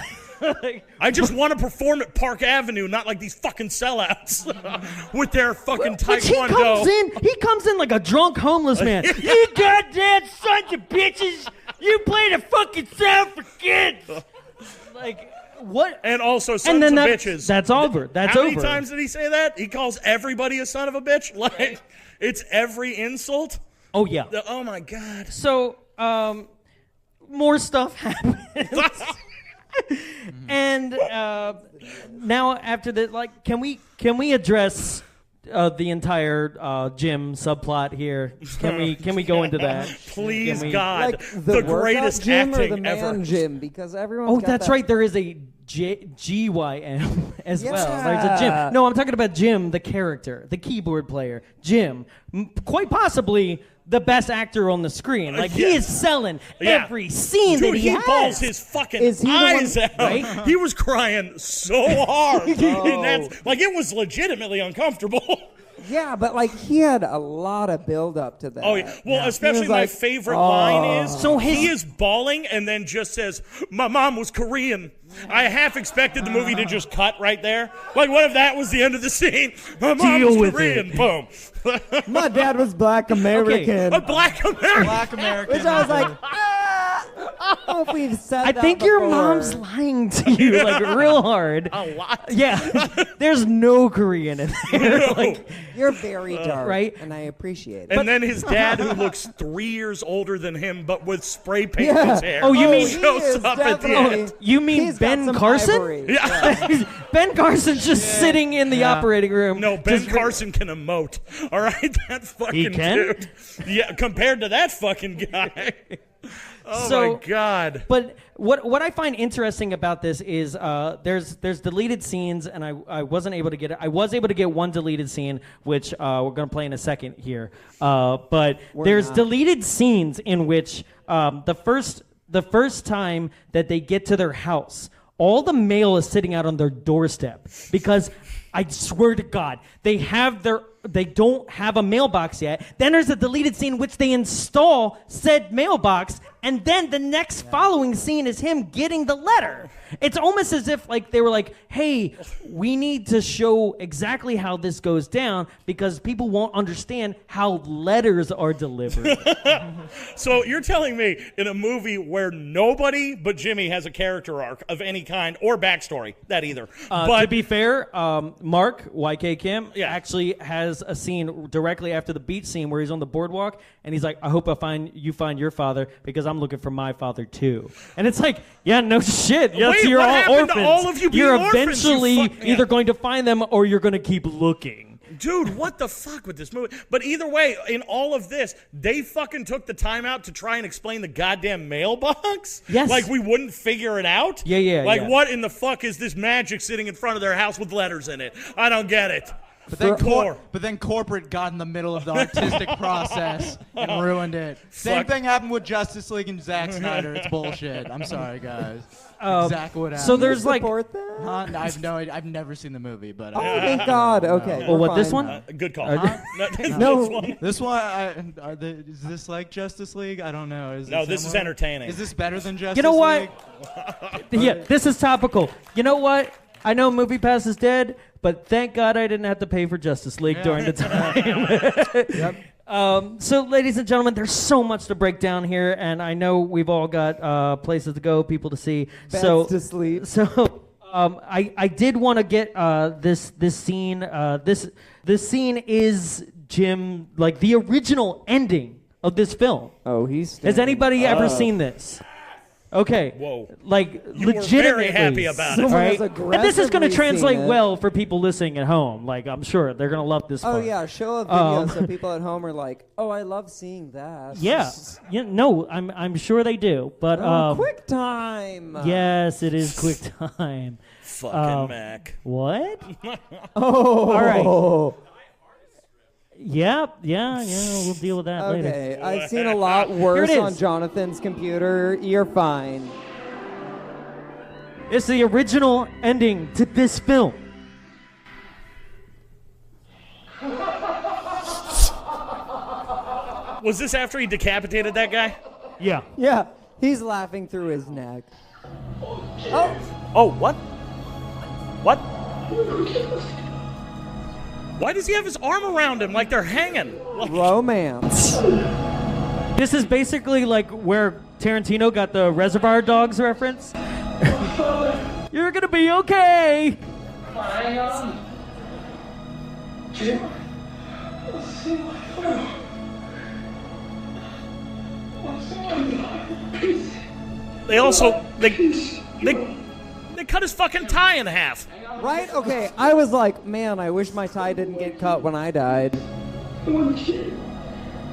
I just want to perform at Park Avenue, not like these fucking sellouts with their fucking Taekwondo. He comes in like a drunk homeless man. You goddamn sons of bitches! You play the fucking sound for kids! Like, what? And also sons and then of bitches. That's over. That's How over. many times did he say that? He calls everybody a son of a bitch? Like, it's every insult? Oh, yeah. Oh, my God. So, more stuff happens. And now after that, like, can we address the entire gym subplot here? Can we go into that? Please, God, like the greatest gym acting or the man ever. gym, because everyone. Oh, that's right. There is a GYM as well. There's a Jim. No, I'm talking about Jim, the character, the keyboard player. Jim, quite possibly the best actor on the screen. Like, he is selling every scene Dude, that he has. balls his fucking eyes out. Right? He was crying so hard. And that's, like, it was legitimately uncomfortable. Yeah, but like he had a lot of build up to that. Oh, yeah. Well, especially my favorite line is, he is bawling and then just says, "My mom was Korean." I half expected the movie to just cut right there. Like, what if that was the end of the scene? My mom was Korean. Boom. My dad was Black American. A Black American. Black American. Which I was like, I don't know if we've said that I think your before. mom's lying to you, like, real hard. A lot. Yeah. There's no Korean in there. No. Like, You're very dark, right? And I appreciate it. And then his dad, who looks 3 years older than him, but with spray paint in his hair. Oh, you mean- shows up at the end. You mean He's got Ben some Carson? ivory. Yeah. Ben Carson's just sitting in the operating room. No, Ben just- Carson can emote. All right, that fucking He can? dude. Yeah, compared to that fucking guy. Oh So- my God. But what I find interesting about this is there's deleted scenes, and I wasn't able to get it. I was able to get one deleted scene, which we're going to play in a second here. But there's deleted scenes in which the first time that they get to their house, all the mail is sitting out on their doorstep because I swear to God, they don't have a mailbox yet. Then there's a deleted scene in which they install said mailbox and then the next following scene is him getting the letter. It's almost as if like they were like, hey, we need to show exactly how this goes down because people won't understand how letters are delivered. So you're telling me in a movie where nobody but Jimmy has a character arc of any kind or backstory, that either. But to be fair, Mark, YK Kim, actually has a scene directly after the beach scene where he's on the boardwalk and he's like, I hope you find your father because I'm looking for my father too. And it's like, yeah, no shit. Yes, Wait, you're what all happened orphans. to all of you being You're orphans, you eventually fuck- either going to find them or you're going to keep looking. Dude, what the fuck with this movie? But either way, in all of this, they fucking took the time out to try and explain the goddamn mailbox? Yes. Like we wouldn't figure it out? Yeah. Like what in the fuck is this magic sitting in front of their house with letters in it? I don't get it. But then corporate got in the middle of the artistic process and ruined it. Same thing happened with Justice League and Zack Snyder. It's bullshit. I'm sorry, guys. Exactly what happened. So there's like... Huh? I've never seen the movie, but... Oh, thank God. Okay. Well, what, this one? Good call. This one, is this like Justice League? I don't know. This is entertaining. Is this better than Justice You know what? League? Yeah, this is topical. You know what? I know MoviePass is dead, but thank God I didn't have to pay for Justice League during the time. So, ladies and gentlemen, there's so much to break down here, and I know we've all got places to go, people to see. Beds to sleep. So, I did want to get this scene. This scene is Jim, like the original ending of this film. Oh, he's. Has anybody ever seen this? Okay. Whoa. Like, You were legitimately. very happy about it. Someone Right? has And this is going to aggressively translate seen it. well for people listening at home. Like, I'm sure they're going to love this Oh part. yeah, show a video so people at home are like, "Oh, I love seeing that." Yeah. No, I'm sure they do. But quick time. yes, it is quick time. Fucking Mac. What? Oh. All right. Yeah, we'll deal with that later. Okay, I've seen a lot worse Here it on is. Jonathan's computer. You're fine. It's the original ending to this film. Was this after he decapitated that guy? Yeah. Yeah, he's laughing through his neck. Oh, Oh, what? What? Why does he have his arm around him like they're hanging? romance. This is basically like where Tarantino got the Reservoir Dogs reference. You're gonna be okay. Hang on. Jim, let's see my phone. They also they cut his fucking tie in half. Right? Okay, I was like, man, I wish my tie didn't get cut when I died. One kid,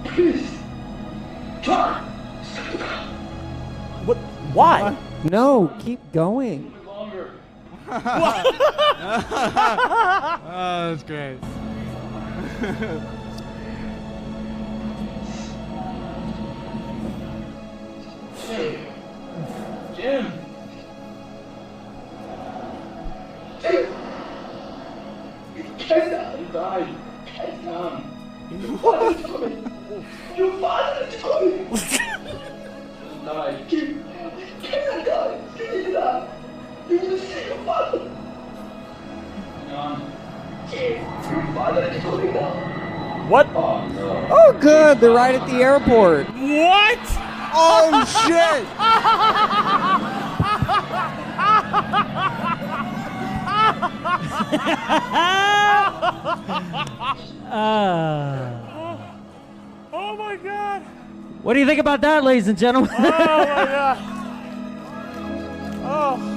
please. Try. What? Why? No, keep going. Longer. Oh, that's great. Jim. Jim. You cannot die. Cannot. Your father is coming. Your father is coming. Die. Jim. You cannot die. You cannot. You will see your father. Hang on. Jim. Your father is coming now. What? Oh no. Oh, good. They're right at the airport. What? Oh shit! Oh my god. What do you think about that, ladies and gentlemen? Oh my god. Oh.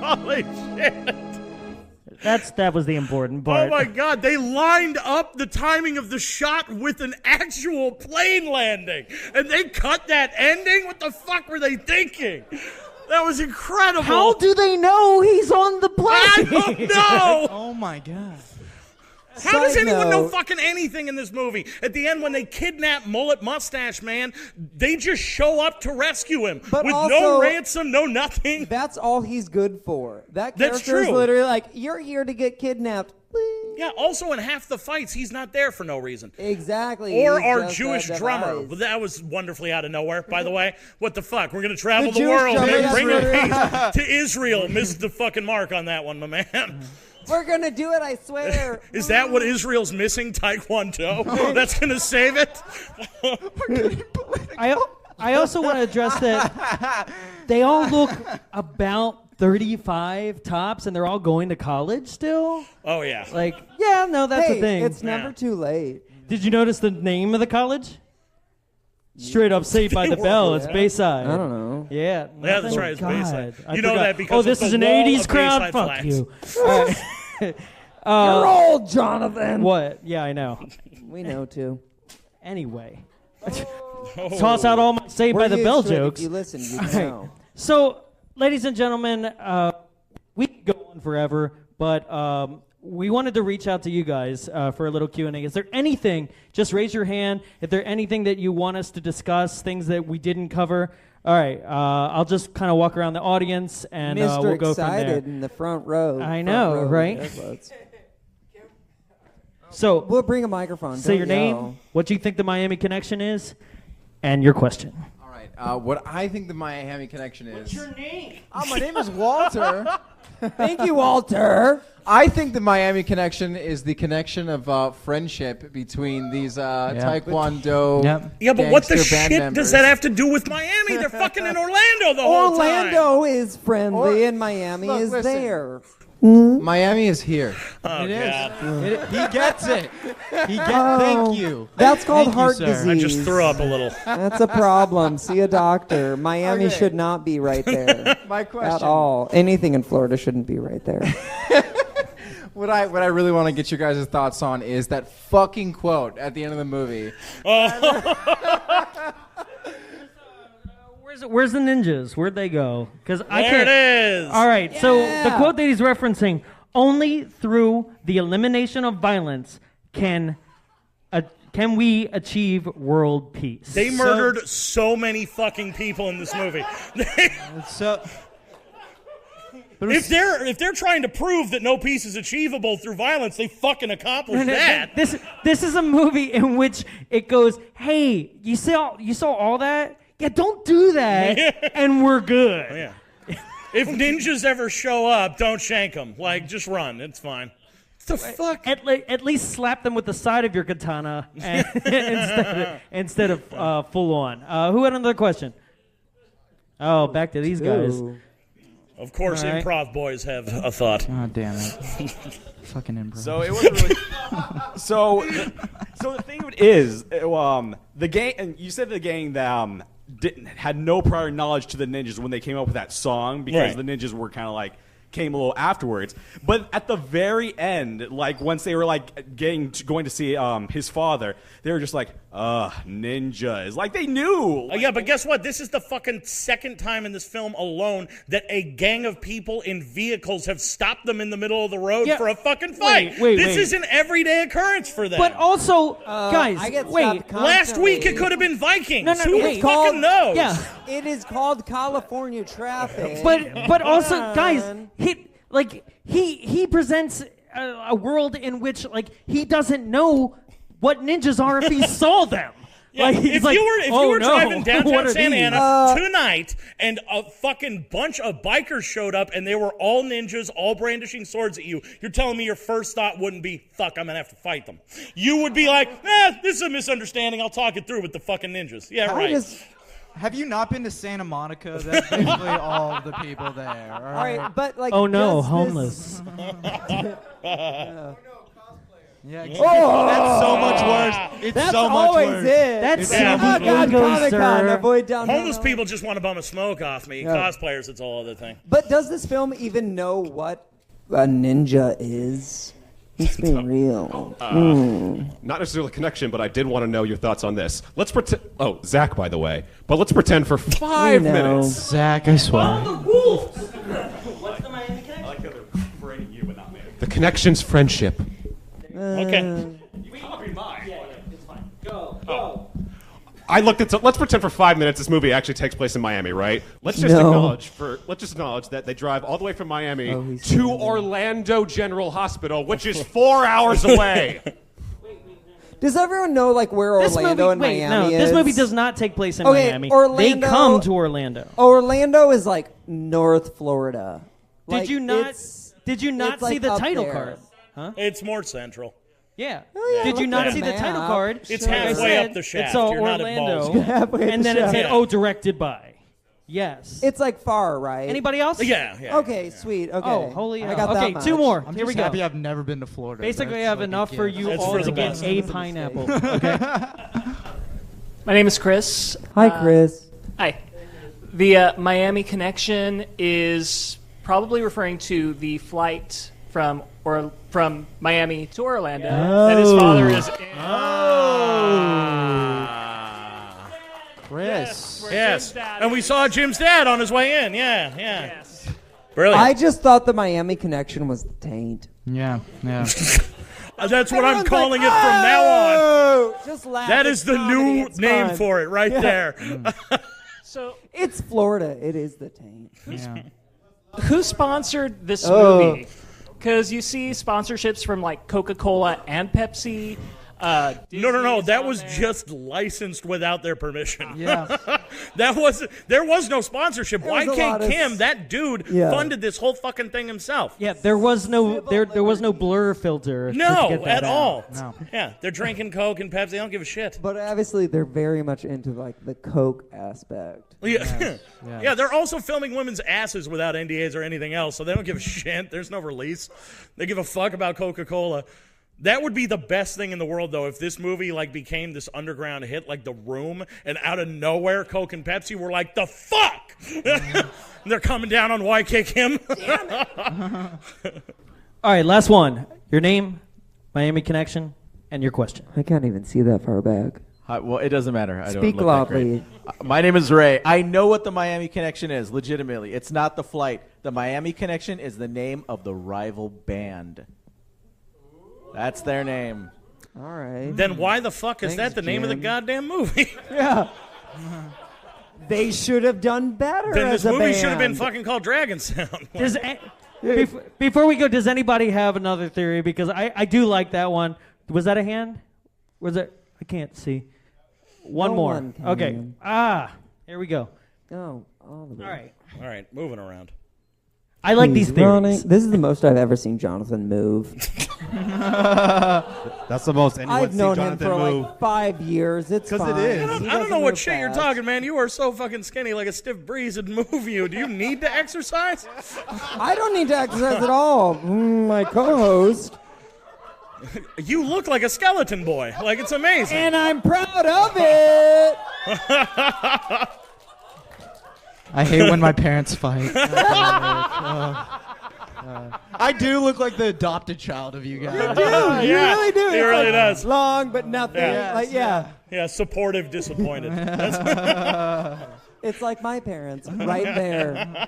Holy shit. That was the important part. Oh my god, they lined up the timing of the shot with an actual plane landing. And they cut that ending? What the fuck were they thinking? That was incredible. How do they know he's on the plane? I don't know. Oh my god. How does Side anyone know note. fucking anything in this movie? At the end, when they kidnap Mullet Mustache Man, they just show up to rescue him But with also, no ransom, no nothing. That's all he's good for. That That's character is true. literally like, you're here to get kidnapped. Please. Yeah, also in half the fights, he's not there for no reason. Exactly. Or He's our just Jewish a drummer. device. Well, that was wonderfully out of nowhere, by the way. What the fuck? We're going to travel the Jewish world drummer, and that's bring right. peace to Israel. Missed the fucking mark on that one, my man. We're going to do it, I swear. Is that what Israel's missing? Taekwondo? That's going to save it? I also want to address that they all look about 35 tops, and they're all going to college still. Oh, yeah. Like, yeah, no, that's Hey, a thing. it's never too late. Did you notice the name of the college? Straight up Saved by the Bell. It's Bayside. I don't know. Yeah. Yeah, that's right. It's God. Bayside. I You know forgot. that because this of is the an wall 80s of crowd. Bayside Fuck flags. you. All right. You're old, Jonathan. What? Yeah, I know. We know, too. Anyway. Toss out all my Saved by the Bell jokes. If you listen, you All right. know. So, ladies and gentlemen, we could go on forever, but we wanted to reach out to you guys for a little Q&A. Is there anything, just raise your hand, if there anything that you want us to discuss, things that we didn't cover. All right, I'll just kind of walk around the audience, and Mr. we'll go from there. Excited in the front row. I know, right? So, We'll bring a microphone. say your Don't name, yell. what you think the Miami connection is, and your question. All right. What I think the Miami connection is. What's your name? My name is Walter. Thank you, Walter. I think the Miami connection is the connection of friendship between these Taekwondo. Yeah, but what the gangster band shit members. does that have to do with Miami? They're fucking in Orlando the whole time. Orlando is friendly, and Miami Look, is listen. there. Miami is here. Oh, It is. God. He gets it. Thank you. That's called Thank you, heart sir. disease. I just threw up a little. That's a problem. See a doctor. Miami Okay. should not be right there My question. at all. Anything in Florida shouldn't be right there. What I really want to get your guys' thoughts on is that fucking quote at the end of the movie. Where's the ninjas? Where'd they go? Because I There can't. it is. All right. So Yeah. the quote that he's referencing: only through the elimination of violence can we achieve world peace. They murdered so many fucking people in this movie. So. If they're trying to prove that no peace is achievable through violence, they fucking accomplished that. This is a movie in which it goes, hey, you saw all that? Yeah, don't do that, and we're good. Yeah. If ninjas ever show up, don't shank them. Like, just run. It's fine. What the fuck? At least slap them with the side of your katana instead of full on. Who had another question? Oh, back to these guys. Ooh. Of course, All right. improv boys have a thought. Oh, damn it. Fucking improv. So it wasn't really. so the thing of it is, the gang. And you said the gang that had no prior knowledge to the ninjas when they came up with that song because Right. the ninjas were kind of like came a little afterwards. But at the very end, like once they were like going to see his father, they were just like, ninjas. Like they knew. Yeah, but guess what? This is the fucking second time in this film alone that a gang of people in vehicles have stopped them in the middle of the road Yeah. for a fucking fight. Wait, this wait. is an everyday occurrence for them. But also, guys, I get wait. stopped Last week it constantly. could have been Vikings. No, Who wait. fucking knows? Yeah. It is called California traffic. But also, guys, on. he presents a world in which like he doesn't know what ninjas are if he saw them. Yeah, Like, he's if like, you were no, driving what downtown are Santa these? Ana tonight and a fucking bunch of bikers showed up and they were all ninjas, all brandishing swords at you, you're telling me your first thought wouldn't be, fuck, I'm going to have to fight them. You would be like, this is a misunderstanding. I'll talk it through with the fucking ninjas. Yeah, right. Have you not been to Santa Monica? That's basically all the people there. All right, but like. Oh no, does homeless. Yeah, that's so much worse. It's That's so much always worse. it. That's Yeah. San Oh God, Diego, Comic-Con, sir. avoid downtown. Homeless people just want to bum a smoke off me. Yeah. Cosplayers, it's a whole other thing. But does this film even know what a ninja is? Let's be real. Not necessarily a connection, but I did want to know your thoughts on this. Let's pretend. Oh, Zach, by the way. But let's pretend for 5 know. minutes. Zach, I swear. What's the Miami connection? I like how they're referring you, but not me. The connection's friendship. Okay. You may not be mine. It's fine. Go. I looked at. Let's pretend for 5 minutes this movie actually takes place in Miami, right? Let's just acknowledge that they drive all the way from Miami to Orlando General Hospital, which is 4 hours away. Does everyone know like where Orlando and Miami is? This movie does not take place in Miami. Orlando, they come to Orlando. Orlando is like North Florida. Did you not see the title card? Huh? It's more central. Yeah. Did you not see the title card? It's halfway up the shaft. It's all You're Orlando. not at And then it said, directed by. Yes. It's like far, right? Anybody else? Yeah. Okay, sweet. Okay. Oh, holy I got okay, that 2 more. I'm Here we just go. happy I've never been to Florida. Basically, I have enough for you That's all for to the get best. a pineapple. Okay. My name is Chris. Hi, Chris. Hi. The Miami connection is probably referring to the flight from Miami to Orlando that his father is in. Chris. Yes. And we saw Jim's dad on his way in. Yeah. Yes. Brilliant. I just thought the Miami connection was the taint. Yeah. That's what I'm calling it from now on. Just laugh. That It's is the comedy. new It's name fun. for it right there. So It's Florida. It is the taint. who sponsored this movie? Because you see sponsorships from like Coca-Cola and Pepsi. No. That was just licensed without their permission. Yeah. There was no sponsorship. was a lot YK of Kim, that dude, funded this whole fucking thing himself. Yeah, there was no blur filter. No, to get at that out. all. No. Yeah, they're drinking Coke and Pepsi. They don't give a shit. But obviously, they're very much into like the Coke aspect. Yeah. Yeah, they're also filming women's asses without NDAs or anything else, so they don't give a shit. There's no release. They give a fuck about Coca-Cola. That would be the best thing in the world, though, if this movie like became this underground hit, like The Room, and out of nowhere, Coke and Pepsi were like, "The fuck!" They're coming down on YK Kim. All right, last one. Your name, Miami connection, and your question. I can't even see that far back. Hi, well, it doesn't matter. I don't Speak look loudly. That great. My name is Ray. I know what the Miami connection is, legitimately. It's not the flight. The Miami connection is the name of the rival band. That's their name. All right. Then why the fuck is that the name of the goddamn movie? Yeah. They should have done better. Then as this a movie band. should have been fucking called Dragon Sound. Before we go, does anybody have another theory? Because I do like that one. Was that a hand? Was it? I can't see. One No more. one can. Okay. Here we go. Oh, all the way. All right. Moving around. I like these theories. Running. This is the most I've ever seen Jonathan move. That's the most anyone's I've seen known Jonathan him for move. like 5 years. It's 'Cause it fine. is. I don't know what shit you're talking, man. You are so fucking skinny, like a stiff breeze would move you. Do you need to exercise? I don't need to exercise at all. My co-host. You look like a skeleton boy. Like, it's amazing. And I'm proud of it. I hate when my parents fight. I do look like the adopted child of you guys. You do. You really do. He It's really like does. Long but nothing. Yeah. Like, yeah. Yeah, supportive, disappointed. It's like my parents, right there.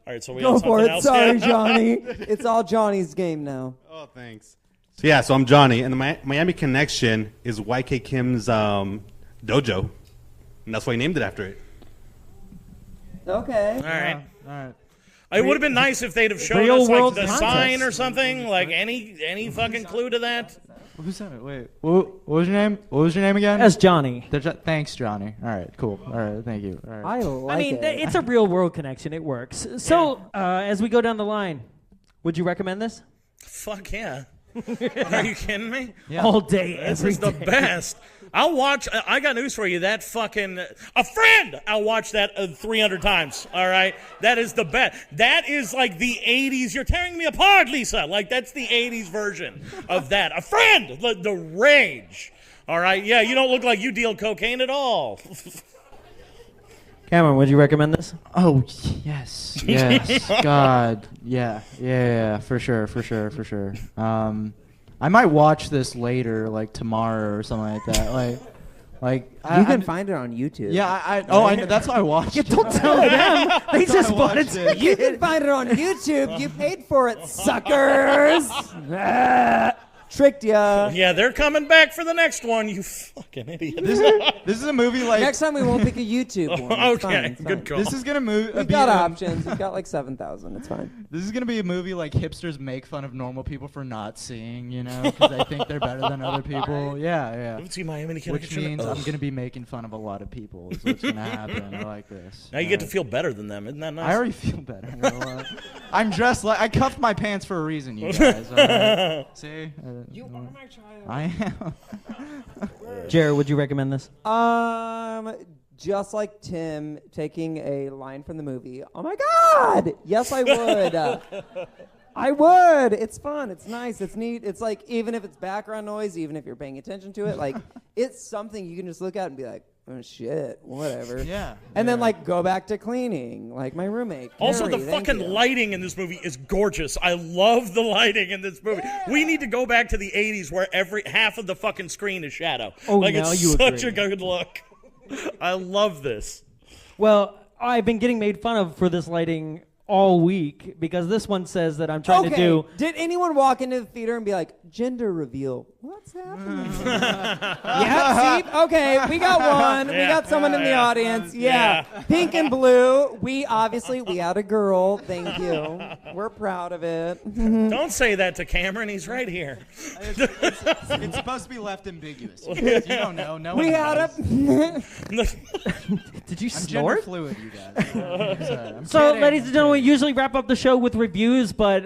All right, so we Go got for something it. else Sorry, here? Johnny. It's all Johnny's game now. Oh, thanks. So yeah, so I'm Johnny, and the Miami connection is YK Kim's dojo, and that's why he named it after it. Okay. All right. All right. It would have been nice if they'd have shown Real us like world the contest. sign or something, like any fucking clue to that. Who's that? Wait. What was your name? What was your name again? That's Johnny. Thanks, Johnny. All right. Cool. All right. Thank you. All right. I like I mean, it. it's a real world connection. It works. So, as we go down the line, would you recommend this? Fuck yeah. Are you kidding me? All day, This every is the day. best. I'll watch. I got news for you. That fucking a friend. I'll watch that 300 times. All right, that is the best. That is like the 80s. You're tearing me apart, Lisa. Like that's the 80s version of that. A friend. The rage. All right. Yeah, you don't look like you deal cocaine at all. Cameron, would you recommend this? Oh yes, yes. God, yeah, for sure. I might watch this later, like tomorrow or something like that. Like you can find it on YouTube. Yeah, I know. That's why I watched it. Don't tell them. They just bought it. it. You can find it on YouTube. You paid for it, suckers. Tricked ya. Yeah, they're coming back for the next one, you fucking idiot. This is a movie like... Next time we won't pick a YouTube one. It's fine, it's good fine. call. This is going to We've got options. We've got like 7,000. It's fine. This is going to be a movie like hipsters make fun of normal people for not seeing, you know, because they think they're better than other people. Yeah. Let's see Miami Which Connection. means I'm going to be making fun of a lot of people is what's going to happen. I like this. Now you get to feel better than them. Isn't that nice? I already feel better. You know what? I'm dressed like... I cuffed my pants for a reason, you guys. See? You are my child. I am. Jared, would you recommend this? Just like Tim taking a line from the movie. Oh my God! Yes, I would. I would. It's fun. It's nice. It's neat. It's like, even if it's background noise, even if you're paying attention to it, like, it's something you can just look at and be like, oh shit, whatever. Yeah. And then like go back to cleaning, like my roommate. Also, Carrie, the thank fucking you. lighting in this movie is gorgeous. I love the lighting in this movie. Yeah. We need to go back to the 80s where every half of the fucking screen is shadow. Oh, like, now it's you such agree. a good look. I love this. Well, I've been getting made fun of for this lighting all week because this one says that I'm trying to do. Did anyone walk into the theater and be like, gender reveal? What's happening? Yeah, see? Okay, we got one. We got someone in the audience. Yeah. Pink and blue. We had a girl. Thank you. We're proud of it. Don't say that to Cameron. He's right here. It's supposed to be left ambiguous. You don't know. No one We had knows. Did you I'm snort? gender fluid, you guys. I'm So, kidding. ladies and gentlemen, we usually wrap up the show with reviews, but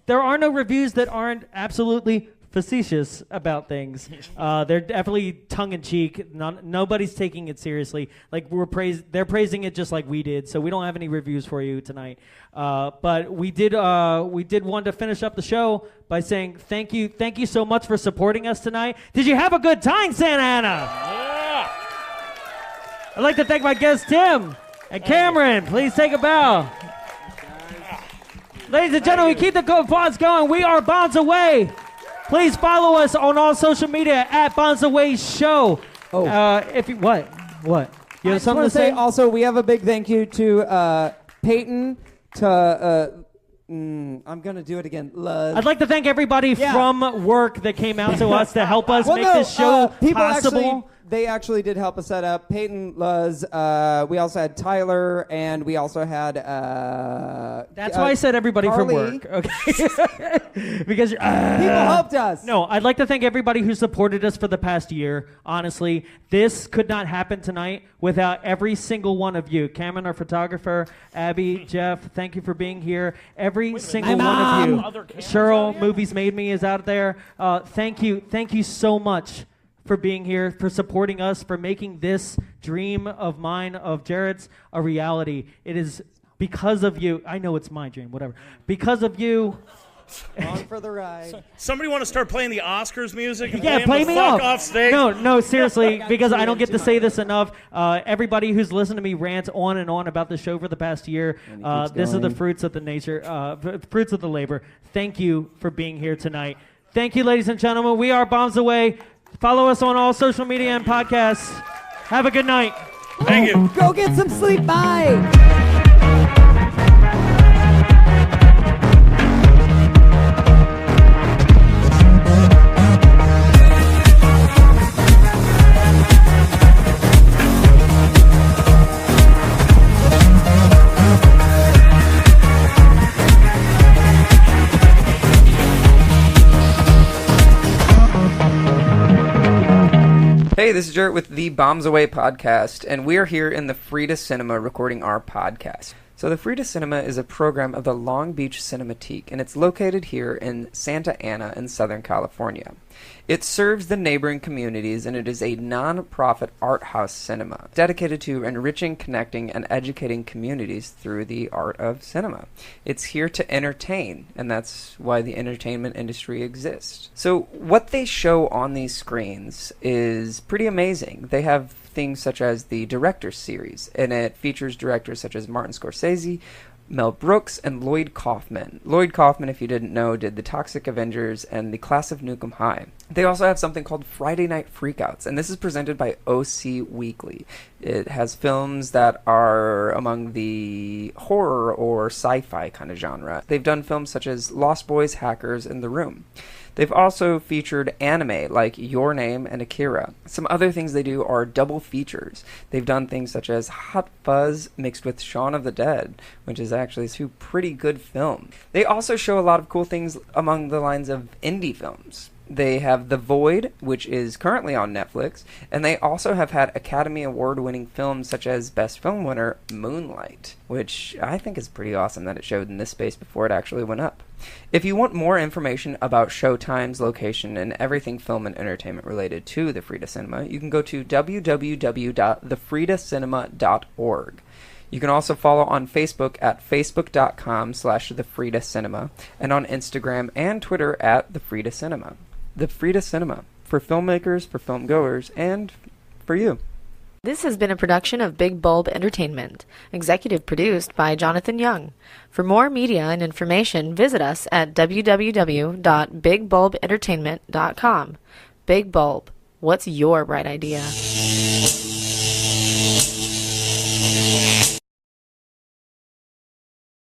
there are no reviews that aren't absolutely facetious about things. They're definitely tongue-in-cheek. Nobody's taking it seriously. Like they're praising it just like we did. So we don't have any reviews for you tonight. But we did want to finish up the show by saying thank you so much for supporting us tonight. Did you have a good time, Santa Ana? Yeah. I'd like to thank my guests Tim and Cameron. Please take a bow. Ladies and gentlemen, keep the applause going. We are Bombs Away. Please follow us on all social media at Bombs Away Show. If you what? You have something to say? Also, we have a big thank you to Peyton. I'm gonna do it again. Luz. I'd like to thank everybody from work that came out to us to help us make this show people possible. They actually did help us set up. Peyton, Luz, we also had Tyler, and we also had... That's why I said everybody Carly. from work. Okay. Because people helped us. No, I'd like to thank everybody who supported us for the past year. Honestly, this could not happen tonight without every single one of you. Cameron, our photographer, Abby, Jeff, thank you for being here. Every single one of you. Cheryl, Movies Made Me is out there. Thank you so much for being here, for supporting us, for making this dream of mine, of Jared's, a reality. It is because of you. I know it's my dream, whatever. Because of you. On for the ride. Somebody want to start playing the Oscars music? And Yeah, play play him the me fuck off. off stage? No, seriously, because I don't get to say this enough. Everybody who's listened to me rant on and on about the show for the past year, this is the fruits of the fruits of the labor. Thank you for being here tonight. Thank you, ladies and gentlemen. We are Bombs Away. Follow us on all social media and podcasts. Have a good night. Thank you. Go get some sleep. Bye. Hey, this is Jared with the Bombs Away podcast, and we're here in the Frida Cinema recording our podcast. So the Frida Cinema is a program of the Long Beach Cinematique, and it's located here in Santa Ana in Southern California. It serves the neighboring communities, and it is a non-profit art house cinema dedicated to enriching, connecting, and educating communities through the art of cinema. It's here to entertain, and that's why the entertainment industry exists. So what they show on these screens is pretty amazing. They have things such as the Director's Series, and it features directors such as Martin Scorsese, Mel Brooks, and Lloyd Kaufman. Lloyd Kaufman, if you didn't know, did The Toxic Avengers and The Class of Nukem High. They also have something called Friday Night Freakouts, and this is presented by OC Weekly. It has films that are among the horror or sci-fi kind of genre. They've done films such as Lost Boys, Hackers, and The Room. They've also featured anime like Your Name and Akira. Some other things they do are double features. They've done things such as Hot Fuzz mixed with Shaun of the Dead, which is actually two pretty good films. They also show a lot of cool things along the lines of indie films. They have The Void, which is currently on Netflix, and they also have had Academy Award-winning films such as Best Film winner Moonlight, which I think is pretty awesome that it showed in this space before it actually went up. If you want more information about showtimes, location, and everything film and entertainment related to the Frida Cinema, you can go to www.thefridacinema.org. You can also follow on Facebook at facebook.com/thefridacinema and on Instagram and Twitter at thefridacinema. The Frida Cinema, for filmmakers, for film goers, and for you. This has been a production of Big Bulb Entertainment, executive produced by Jonathan Young. For more media and information, visit us at www.bigbulbentertainment.com. Big Bulb, what's your bright idea?